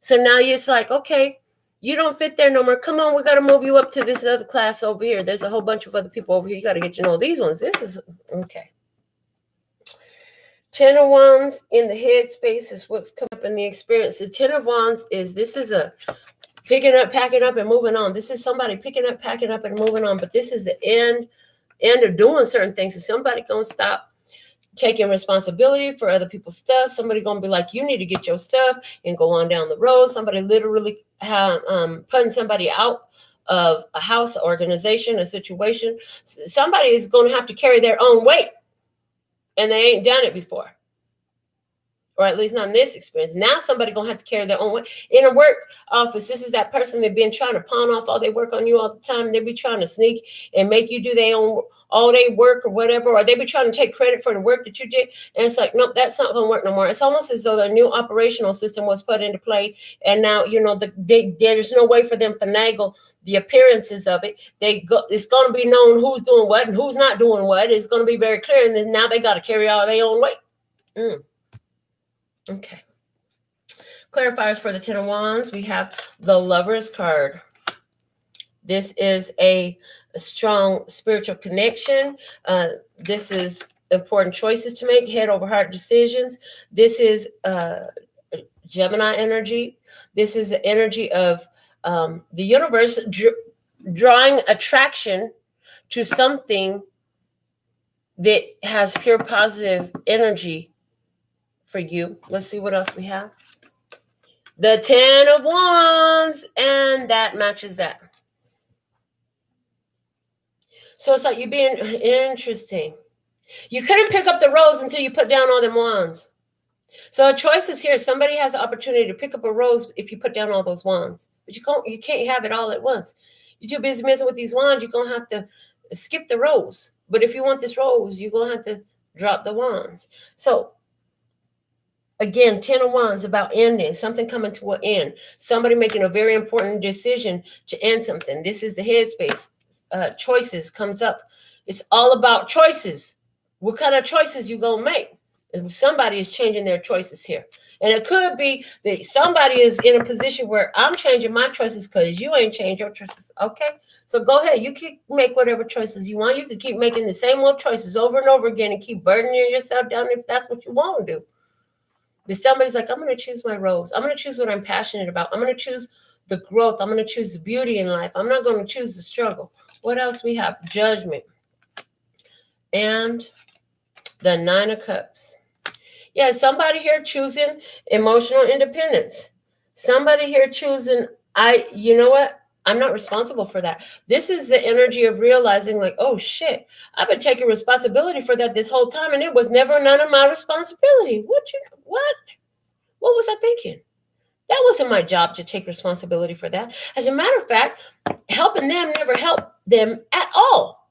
So now it's like, okay, you don't fit there no more. Come on, we got to move you up to this other class over here. There's a whole bunch of other people over here. You got to get to know these ones. This is okay. 10 of Wands in the headspace is what's coming up in the experience. The 10 of Wands is a picking up, packing up, and moving on. This is somebody picking up, packing up, and moving on. But this is the end of doing certain things. So somebody going to stop taking responsibility for other people's stuff. Somebody going to be like, you need to get your stuff and go on down the road. Somebody literally putting somebody out of a house, organization, a situation. Somebody is going to have to carry their own weight, and they ain't done it before. Or at least not in this experience. Now somebody going to have to carry their own weight. In a work office, this is that person they've been trying to pawn off all their work on you all the time. They be trying to sneak and make you do their own all day work or whatever. Or they be trying to take credit for the work that you did. And it's like, nope, that's not going to work no more. It's almost as though the new operational system was put into play. And now, there's no way for them to finagle the appearances of it. It's going to be known who's doing what and who's not doing what. It's going to be very clear. And then now they got to carry all their own weight. Okay. Clarifiers for the 10 of Wands. We have the Lover's card. This is a strong spiritual connection. This is important choices to make, head over heart decisions. This is Gemini energy. This is the energy of the universe drawing attraction to something that has pure positive energy for you. Let's see what else we have. The 10 of Wands, and that matches that. So it's like you're being interesting. You couldn't pick up the rose until you put down all them wands. So a choice is here. Somebody has the opportunity to pick up a rose if you put down all those wands. But you can't have it all at once. You're too busy messing with these wands. You're going to have to skip the rose. But if you want this rose, you're going to have to drop the wands. So again, 10 of Wands about ending, something coming to an end, somebody making a very important decision to end something. This is the headspace. Choices comes up. It's all about choices. What kind of choices you going to make? If somebody is changing their choices here. And it could be that somebody is in a position where I'm changing my choices because you ain't changed your choices. Okay, so go ahead. You can make whatever choices you want. You can keep making the same old choices over and over again and keep burdening yourself down if that's what you want to do. But somebody's like, I'm going to choose my rose. I'm going to choose what I'm passionate about. I'm going to choose the growth. I'm going to choose the beauty in life. I'm not going to choose the struggle. What else we have? Judgment. And the 9 of Cups. Yeah, somebody here choosing emotional independence. Somebody here choosing, you know what? I'm not responsible for that. This is the energy of realizing like, oh shit, I've been taking responsibility for that this whole time and it was never none of my responsibility. What was I thinking? That wasn't my job to take responsibility for that. As a matter of fact, helping them never helped them at all.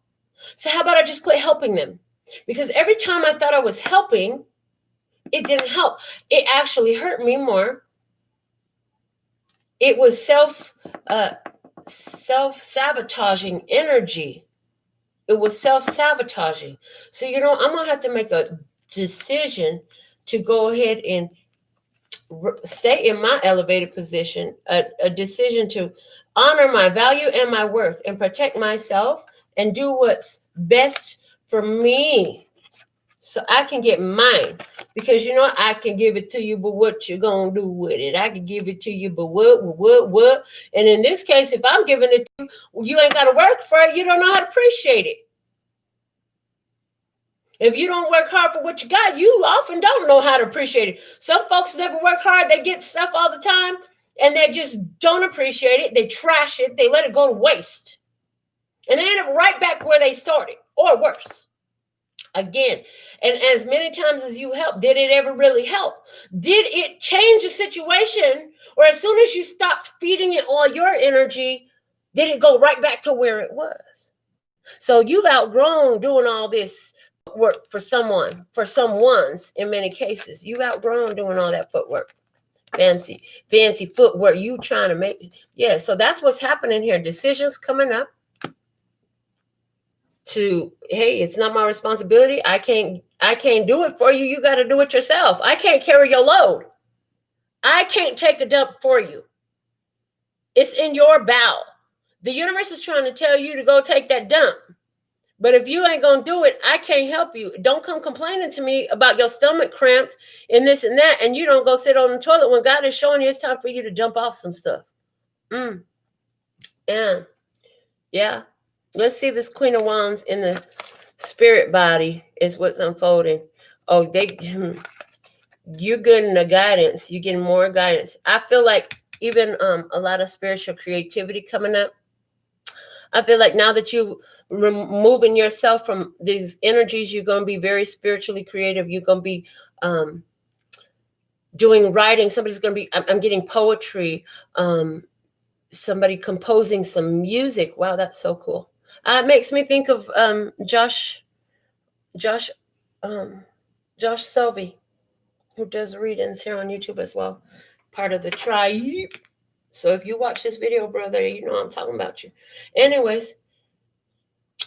So how about I just quit helping them? Because every time I thought I was helping, it didn't help. It actually hurt me more. It was self-sabotaging energy. It was self-sabotaging. So, I'm going to have to make a decision to go ahead and stay in my elevated position, a decision to honor my value and my worth and protect myself and do what's best for me so I can get mine. Because, I can give it to you, but what you going to do with it? I can give it to you, but what? And in this case, if I'm giving it to you, you ain't got to work for it. You don't know how to appreciate it. If you don't work hard for what you got, you often don't know how to appreciate it. Some folks never work hard. They get stuff all the time, and they just don't appreciate it. They trash it. They let it go to waste. And they end up right back where they started, or worse. Again, and as many times as you help, did it ever really help? Did it change the situation? Or as soon as you stopped feeding it all your energy, did it go right back to where it was? So you've outgrown doing all this work for someone's in many cases. You've outgrown doing all that footwork. Fancy footwork you trying to make. Yeah, so that's what's happening here. Decisions coming up to, hey, it's not my responsibility. I can't do it for you. You got to do it yourself. I can't carry your load. I can't take a dump for you. It's in your bowel. The universe is trying to tell you to go take that dump. But if you ain't going to do it, I can't help you. Don't come complaining to me about your stomach cramped and this and that, and you don't go sit on the toilet when God is showing you it's time for you to jump off some stuff. And yeah, let's see this Queen of Wands in the spirit body is what's unfolding. Oh, you're getting the guidance. You're getting more guidance. I feel like even a lot of spiritual creativity coming up. I feel like now that you removing yourself from these energies, you're going to be very spiritually creative. You're going to be doing writing. Somebody's going to be, I'm getting poetry, somebody composing some music. Wow, that's so cool. It makes me think of Josh Selvey, who does readings here on YouTube as well, part of the tribe. So if you watch this video, brother, you know I'm talking about you. Anyways,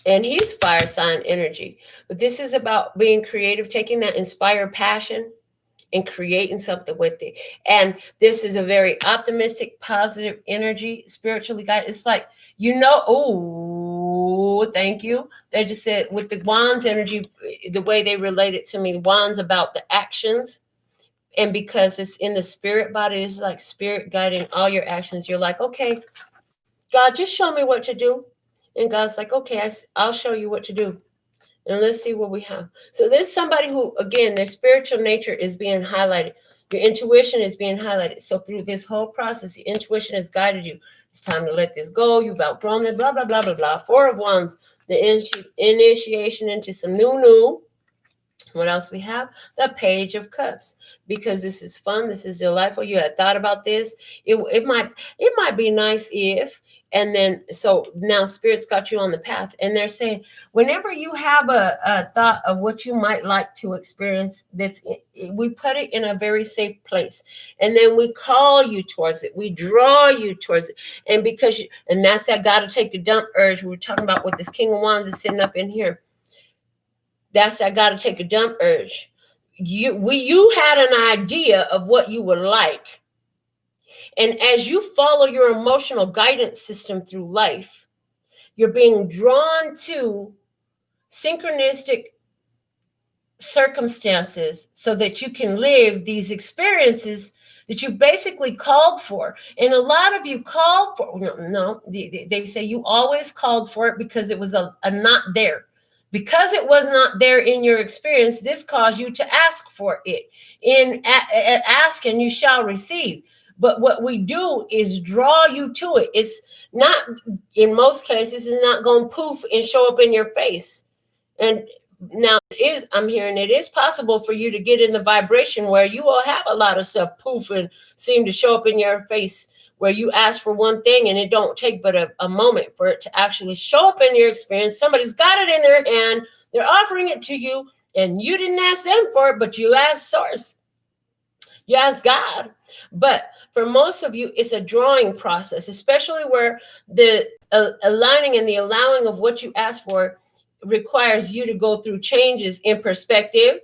and he's fire sign energy. But this is about being creative, taking that inspired passion and creating something with it. And this is a very optimistic, positive energy, spiritually guided. It's like, oh, thank you. They just said with the wands energy, the way they relate it to me, wands about the actions. And because it's in the spirit body, it's like spirit guiding all your actions. You're like, okay, God, just show me what to do. And God's like, okay, I'll show you what to do. And let's see what we have. So there's somebody who, again, their spiritual nature is being highlighted. Your intuition is being highlighted. So through this whole process, your intuition has guided you. It's time to let this go. You've outgrown it, blah, blah, blah, blah, blah. 4 of Wands, the initiation into some new. What else we have? The Page of Cups. Because this is fun, this is delightful. You had thought about this. It might be nice if, and then so now Spirit's got you on the path, and they're saying whenever you have a thought of what you might like to experience, we put it in a very safe place, and then we call you towards it. We draw you towards it, and and that's that got to take the dump urge we were talking about with this King of Wands is sitting up in here. That's that got to take a dump urge. You had an idea of what you would like. And as you follow your emotional guidance system through life, you're being drawn to synchronistic circumstances so that you can live these experiences that you basically called for. And a lot of you called for, they say you always called for it because it was a not there. Because it was not there in your experience, this caused you to ask for it. Ask and you shall receive. But what we do is draw you to it. It's not, in most cases, it's not going to poof and show up in your face. And now I'm hearing it is possible for you to get in the vibration where you will have a lot of stuff poof and seem to show up in your face, where you ask for one thing and it don't take but a moment for it to actually show up in your experience. Somebody's got it in their hand. They're offering it to you and you didn't ask them for it, but you asked Source. You asked God. But for most of you, it's a drawing process, especially where the aligning and the allowing of what you asked for requires you to go through changes in perspective,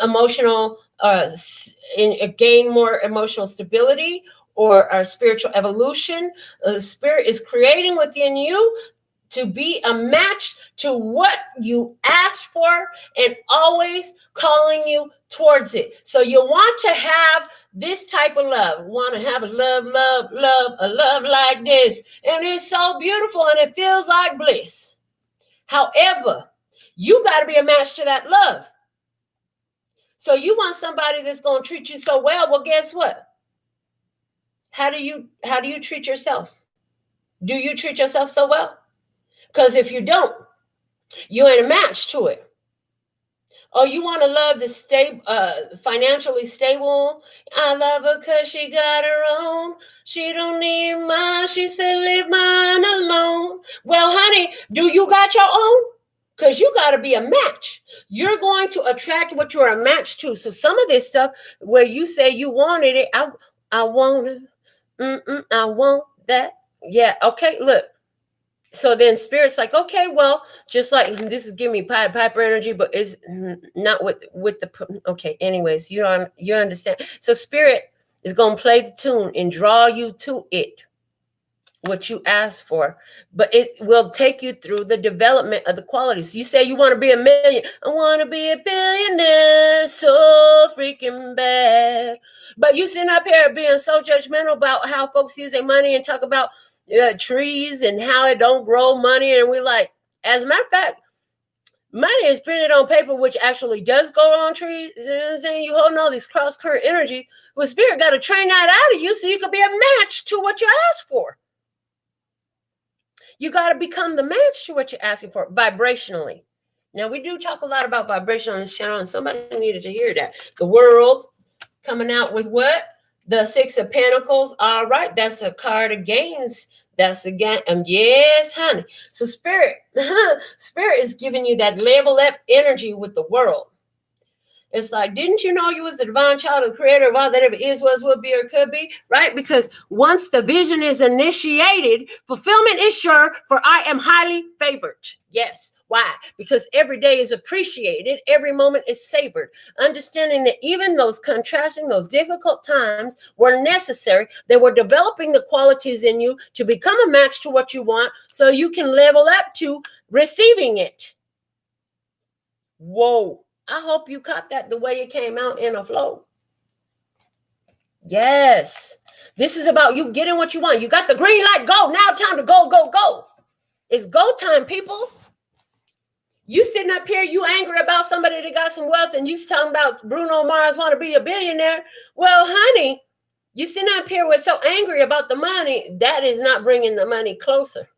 emotional, gain more emotional stability, or our spiritual evolution. The Spirit is creating within you to be a match to what you asked for and always calling you towards it. So you want to have this type of love. You want to have a love, a love like this. And it's so beautiful and it feels like bliss. However, you got to be a match to that love. So you want somebody that's going to treat you so well. Well, guess what? How do you treat yourself? Do you treat yourself so well? Because if you don't, you ain't a match to it. Oh, you want to love the financially stable? I love her because she got her own. She don't need mine. She said, leave mine alone. Well, honey, do you got your own? Because you got to be a match. You're going to attract what you're a match to. So some of this stuff where you say you wanted it, I want it. I want that. Yeah. Okay. Look. So then Spirit's like, okay, well, just like this is giving me Piper energy, but it's not with the, okay. Anyways, you understand. So Spirit is going to play the tune and draw you to it, what you asked for, but it will take you through the development of the qualities. You say you want to be a million. I want to be a billionaire so freaking bad. But you sitting up here being so judgmental about how folks use their money and talk about trees and how it don't grow money. And we like, as a matter of fact, money is printed on paper, which actually does go on trees. You know what I'm saying? You holding all these cross current energies. Well, Spirit got to train that out of you so you can be a match to what you asked for. You got to become the match to what you're asking for vibrationally. Now, we do talk a lot about vibration on this channel, and somebody needed to hear that. The World coming out with what? The Six of Pentacles. All right, that's a card of gains. That's again, yes, honey. So Spirit is giving you that level up energy with the World. It's like, didn't you know you was the divine child of the creator of all that ever is, was, will be, or could be? Right? Because once the vision is initiated, fulfillment is sure, for I am highly favored. Yes. Why? Because every day is appreciated. Every moment is savored. Understanding that even those contrasting, those difficult times were necessary. They were developing the qualities in you to become a match to what you want so you can level up to receiving it. Whoa. I hope you caught that the way it came out in a flow. Yes. This is about you getting what you want. You got the green light. Go. Now time to go, go, go. It's go time, people. You sitting up here, you angry about somebody that got some wealth, and you talking about Bruno Mars want to be a billionaire. Well, honey, you sitting up here with so angry about the money, that is not bringing the money closer.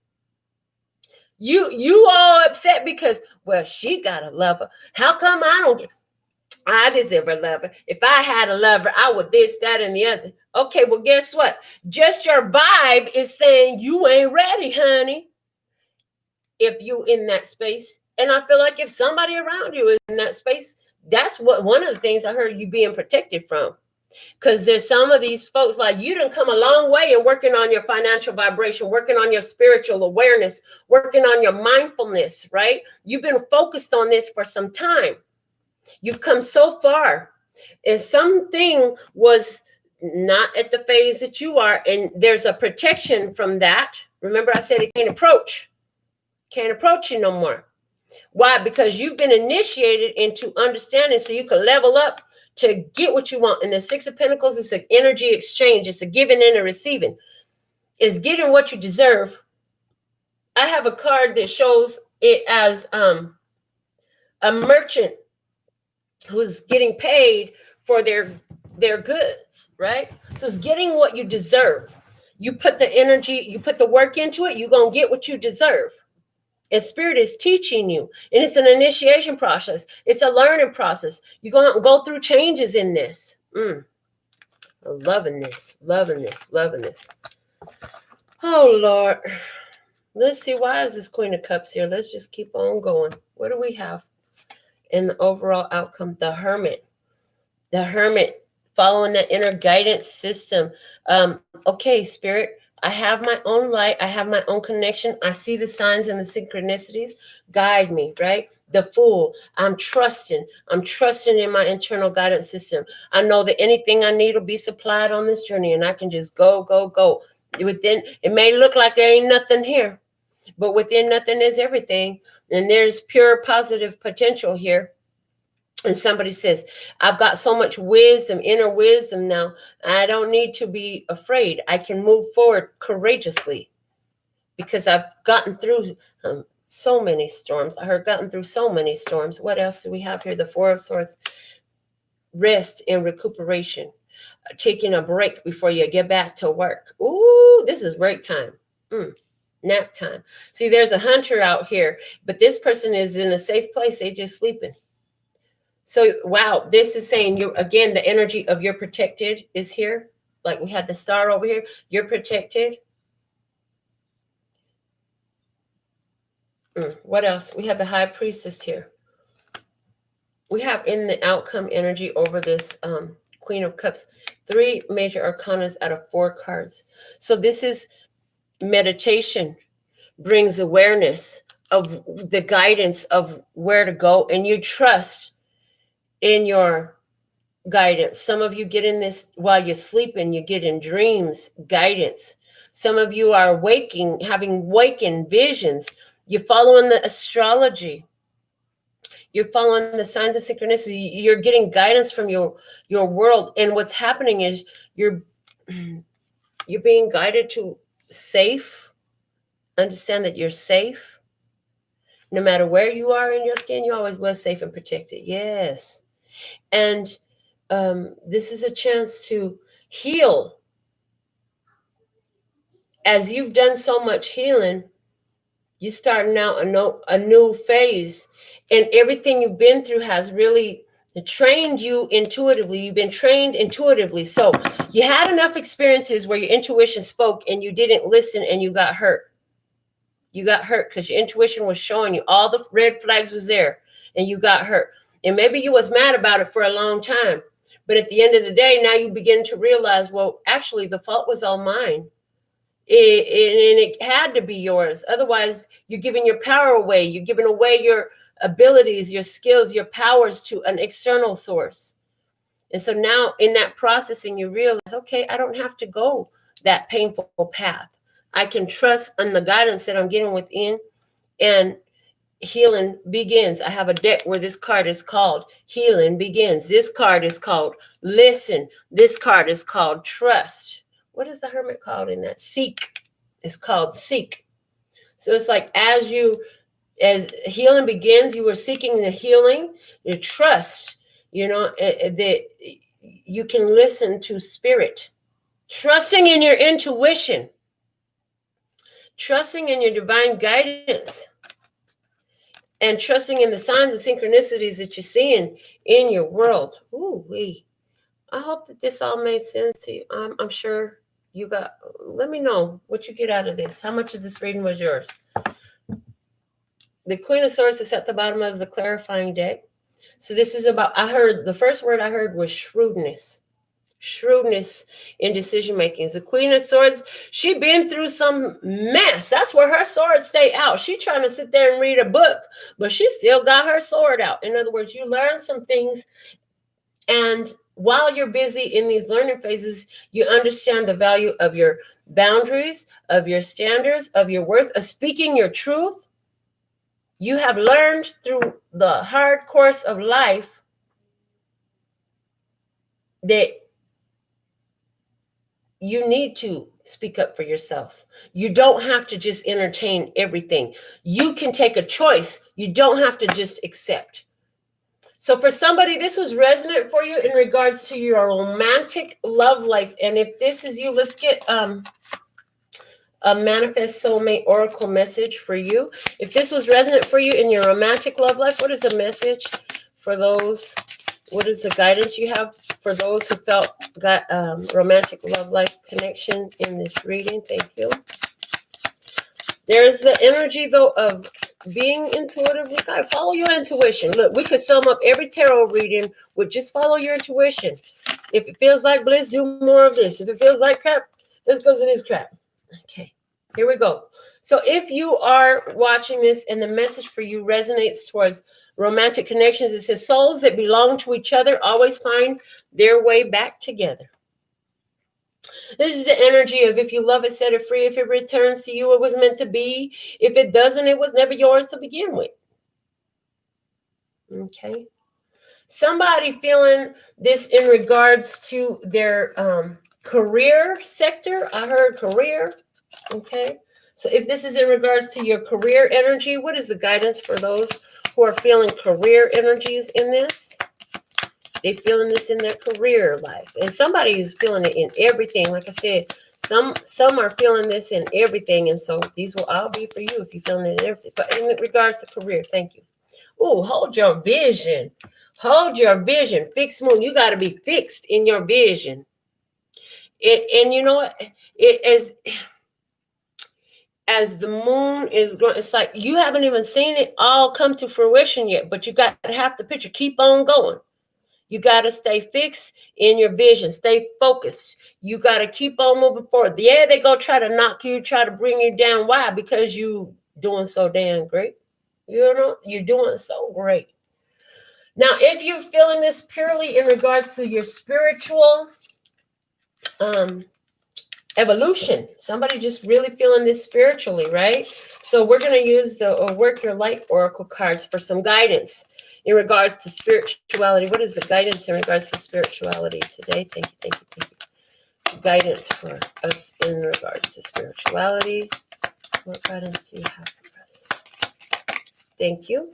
You all upset because, well, she got a lover. How come I don't get? I deserve a lover. If I had a lover, I would this, that, and the other. Okay, well, guess what? Just your vibe is saying you ain't ready, honey. If you in that space. And I feel like if somebody around you is in that space, that's what one of the things I heard you being protected from. Because there's some of these folks, like, you done come a long way in working on your financial vibration, working on your spiritual awareness, working on your mindfulness, right? You've been focused on this for some time. You've come so far. And something was not at the phase that you are, and there's a protection from that. Remember, I said it can't approach you no more. Why? Because you've been initiated into understanding so you can level up to get what you want. And the Six of Pentacles is an energy exchange. It's a giving and a receiving. It's getting what you deserve. I have a card that shows it as a merchant who's getting paid for their goods, right? So it's getting what you deserve. You put the energy, you put the work into it, you're going to get what you deserve. And Spirit is teaching you. And it's an initiation process. It's a learning process. You're going to go through changes in this. I'm loving this, loving this, loving this. Oh, Lord. Let's see. Why is this Queen of Cups here? Let's just keep on going. What do we have in the overall outcome? The Hermit. The Hermit, following the inner guidance system. Okay, Spirit. I have my own light. I have my own connection. I see the signs and the synchronicities. Guide me, right? The Fool. I'm trusting in my internal guidance system. I know that anything I need will be supplied on this journey, and I can just go, go, go. Within, it may look like there ain't nothing here, but within nothing is everything. And there's pure positive potential here. And somebody says, I've got so much wisdom, inner wisdom now. I don't need to be afraid. I can move forward courageously because I've gotten through so many storms. I heard gotten through so many storms. What else do we have here? The Four of Swords. Rest and recuperation. Taking a break before you get back to work. Ooh, this is break time. Nap time. See, there's a hunter out here, but this person is in a safe place. They just sleeping. So, wow, this is saying you again, the energy of you're protected is here. Like we had the star over here. You're protected. What else? We have the High Priestess here. We have in the outcome energy over this Queen of Cups, 3 major arcanas out of 4 cards. So this is meditation, brings awareness of the guidance of where to go, and you trust in your guidance. Some of you get in this while you're sleeping, you get in dreams, guidance. Some of you are waking, having waking visions. You're following the astrology. You're following the signs of synchronicity. You're getting guidance from your world. And what's happening is you're being guided to safe. Understand that you're safe. No matter where you are in your skin, you always was safe and protected. Yes. And this is a chance to heal. As you've done so much healing, you're starting out a new phase. And everything you've been through has really trained you intuitively. You've been trained intuitively. So you had enough experiences where your intuition spoke and you didn't listen and you got hurt. You got hurt because your intuition was showing you all the red flags was there and you got hurt. And maybe you was mad about it for a long time. But at the end of the day, now you begin to realize, well, actually, the fault was all mine. It had to be yours. Otherwise, you're giving your power away. You're giving away your abilities, your skills, your powers to an external source. And so now in that processing, you realize, okay, I don't have to go that painful path. I can trust in the guidance that I'm getting within, and healing begins. I have a deck where this card is called Healing Begins. This card is called Listen. This card is called Trust. What is the Hermit called in that? Seek. It's called Seek. So it's like as healing begins, you were seeking the healing, you trust, that you can listen to spirit, trusting in your intuition, trusting in your divine guidance. and trusting in the signs and synchronicities that you're seeing in your world. Ooh, I hope that this all made sense to you. I'm sure you got. Let me know what you get out of this. How much of this reading was yours? The Queen of Swords is at the bottom of the clarifying deck. So this is about, I heard, the first word I heard was shrewdness. Shrewdness in decision making. The Queen of Swords, she been through some mess. That's where her swords stay out. She trying to sit there and read a book, but she still got her sword out. In other words, you learn some things, and while you're busy in these learning phases, you understand the value of your boundaries, of your standards, of your worth, of speaking your truth. You have learned through the hard course of life that you need to speak up for yourself. You don't have to just entertain everything. You can take a choice. You don't have to just accept. So for somebody, this was resonant for you in regards to your romantic love life. And if this is you, let's get a Manifest Soulmate Oracle message for you. If this was resonant for you in your romantic love life, what is the message for those? What is the guidance you have for those who felt got romantic love life connection in this reading? Thank you. There's the energy, though, of being intuitive with God. Follow your intuition. Look, we could sum up every tarot reading with just follow your intuition. If it feels like bliss, do more of this. If it feels like crap, let's go to this crap. Okay, here we go. So if you are watching this and the message for you resonates towards romantic connections, it says souls that belong to each other always find their way back together. This is the energy of if you love it, set it free. If it returns to you, it was meant to be. If it doesn't, it was never yours to begin with. Okay. Somebody feeling this in regards to their career sector. I heard career. Okay. So if this is in regards to your career energy, what is the guidance for those who are feeling career energies in this? They feeling this in their career life. And somebody is feeling it in everything. Like I said, some are feeling this in everything. And so these will all be for you if you're feeling it in everything. But in regards to career, thank you. Oh, hold your vision. Hold your vision. Fixed moon. You got to be fixed in your vision. And you know what? It is... As the moon is going, it's like you haven't even seen it all come to fruition yet, but you got half the picture. Keep on going. You got to stay fixed in your vision. Stay focused. You got to keep on moving forward. Yeah, they go try to knock you, try to bring you down. Why? Because you doing so damn great. You know, you're doing so great. Now, if you're feeling this purely in regards to your spiritual evolution, somebody just really feeling this spiritually, right? So we're going to use the Work Your Life Oracle cards for some guidance in regards to spirituality. What is the guidance in regards to spirituality today? Thank you, thank you, thank you. Guidance for us in regards to spirituality. What guidance do you have for us? Thank you.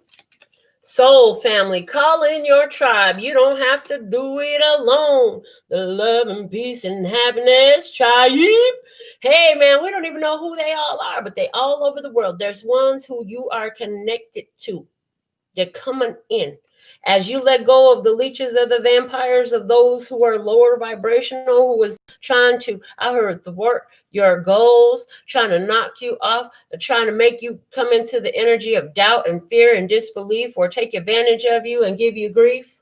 Soul family, call in your tribe. You don't have to do it alone. The love and peace and happiness tribe. Hey, man, we don't even know who they all are, but they all over the world. There's ones who you are connected to. They're coming in. As you let go of the leeches of the vampires of those who are lower vibrational, who was trying to, I heard the word, your goals, trying to knock you off, trying to make you come into the energy of doubt and fear and disbelief, or take advantage of you and give you grief.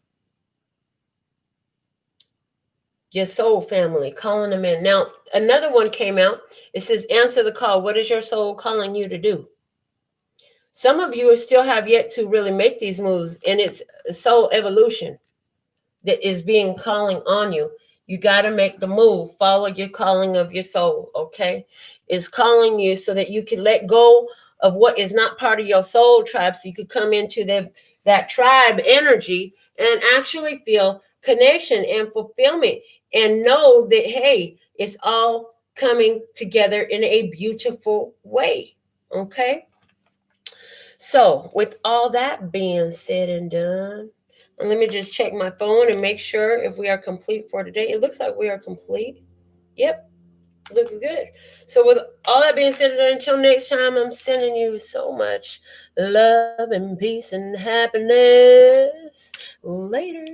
Your soul family, calling them in. Now, another one came out. It says, answer the call. What is your soul calling you to do? Some of you still have yet to really make these moves, and it's soul evolution that is being calling on you. You got to make the move. Follow your calling of your soul, okay? It's calling you so that you can let go of what is not part of your soul tribe, so you could come into that tribe energy and actually feel connection and fulfillment and know that, hey, it's all coming together in a beautiful way, okay? So with all that being said and done, let me just check my phone and make sure if we are complete for today. It looks like we are complete. Yep, Looks good. So with all that being said, until next time, I'm sending you so much love and peace and happiness. Later.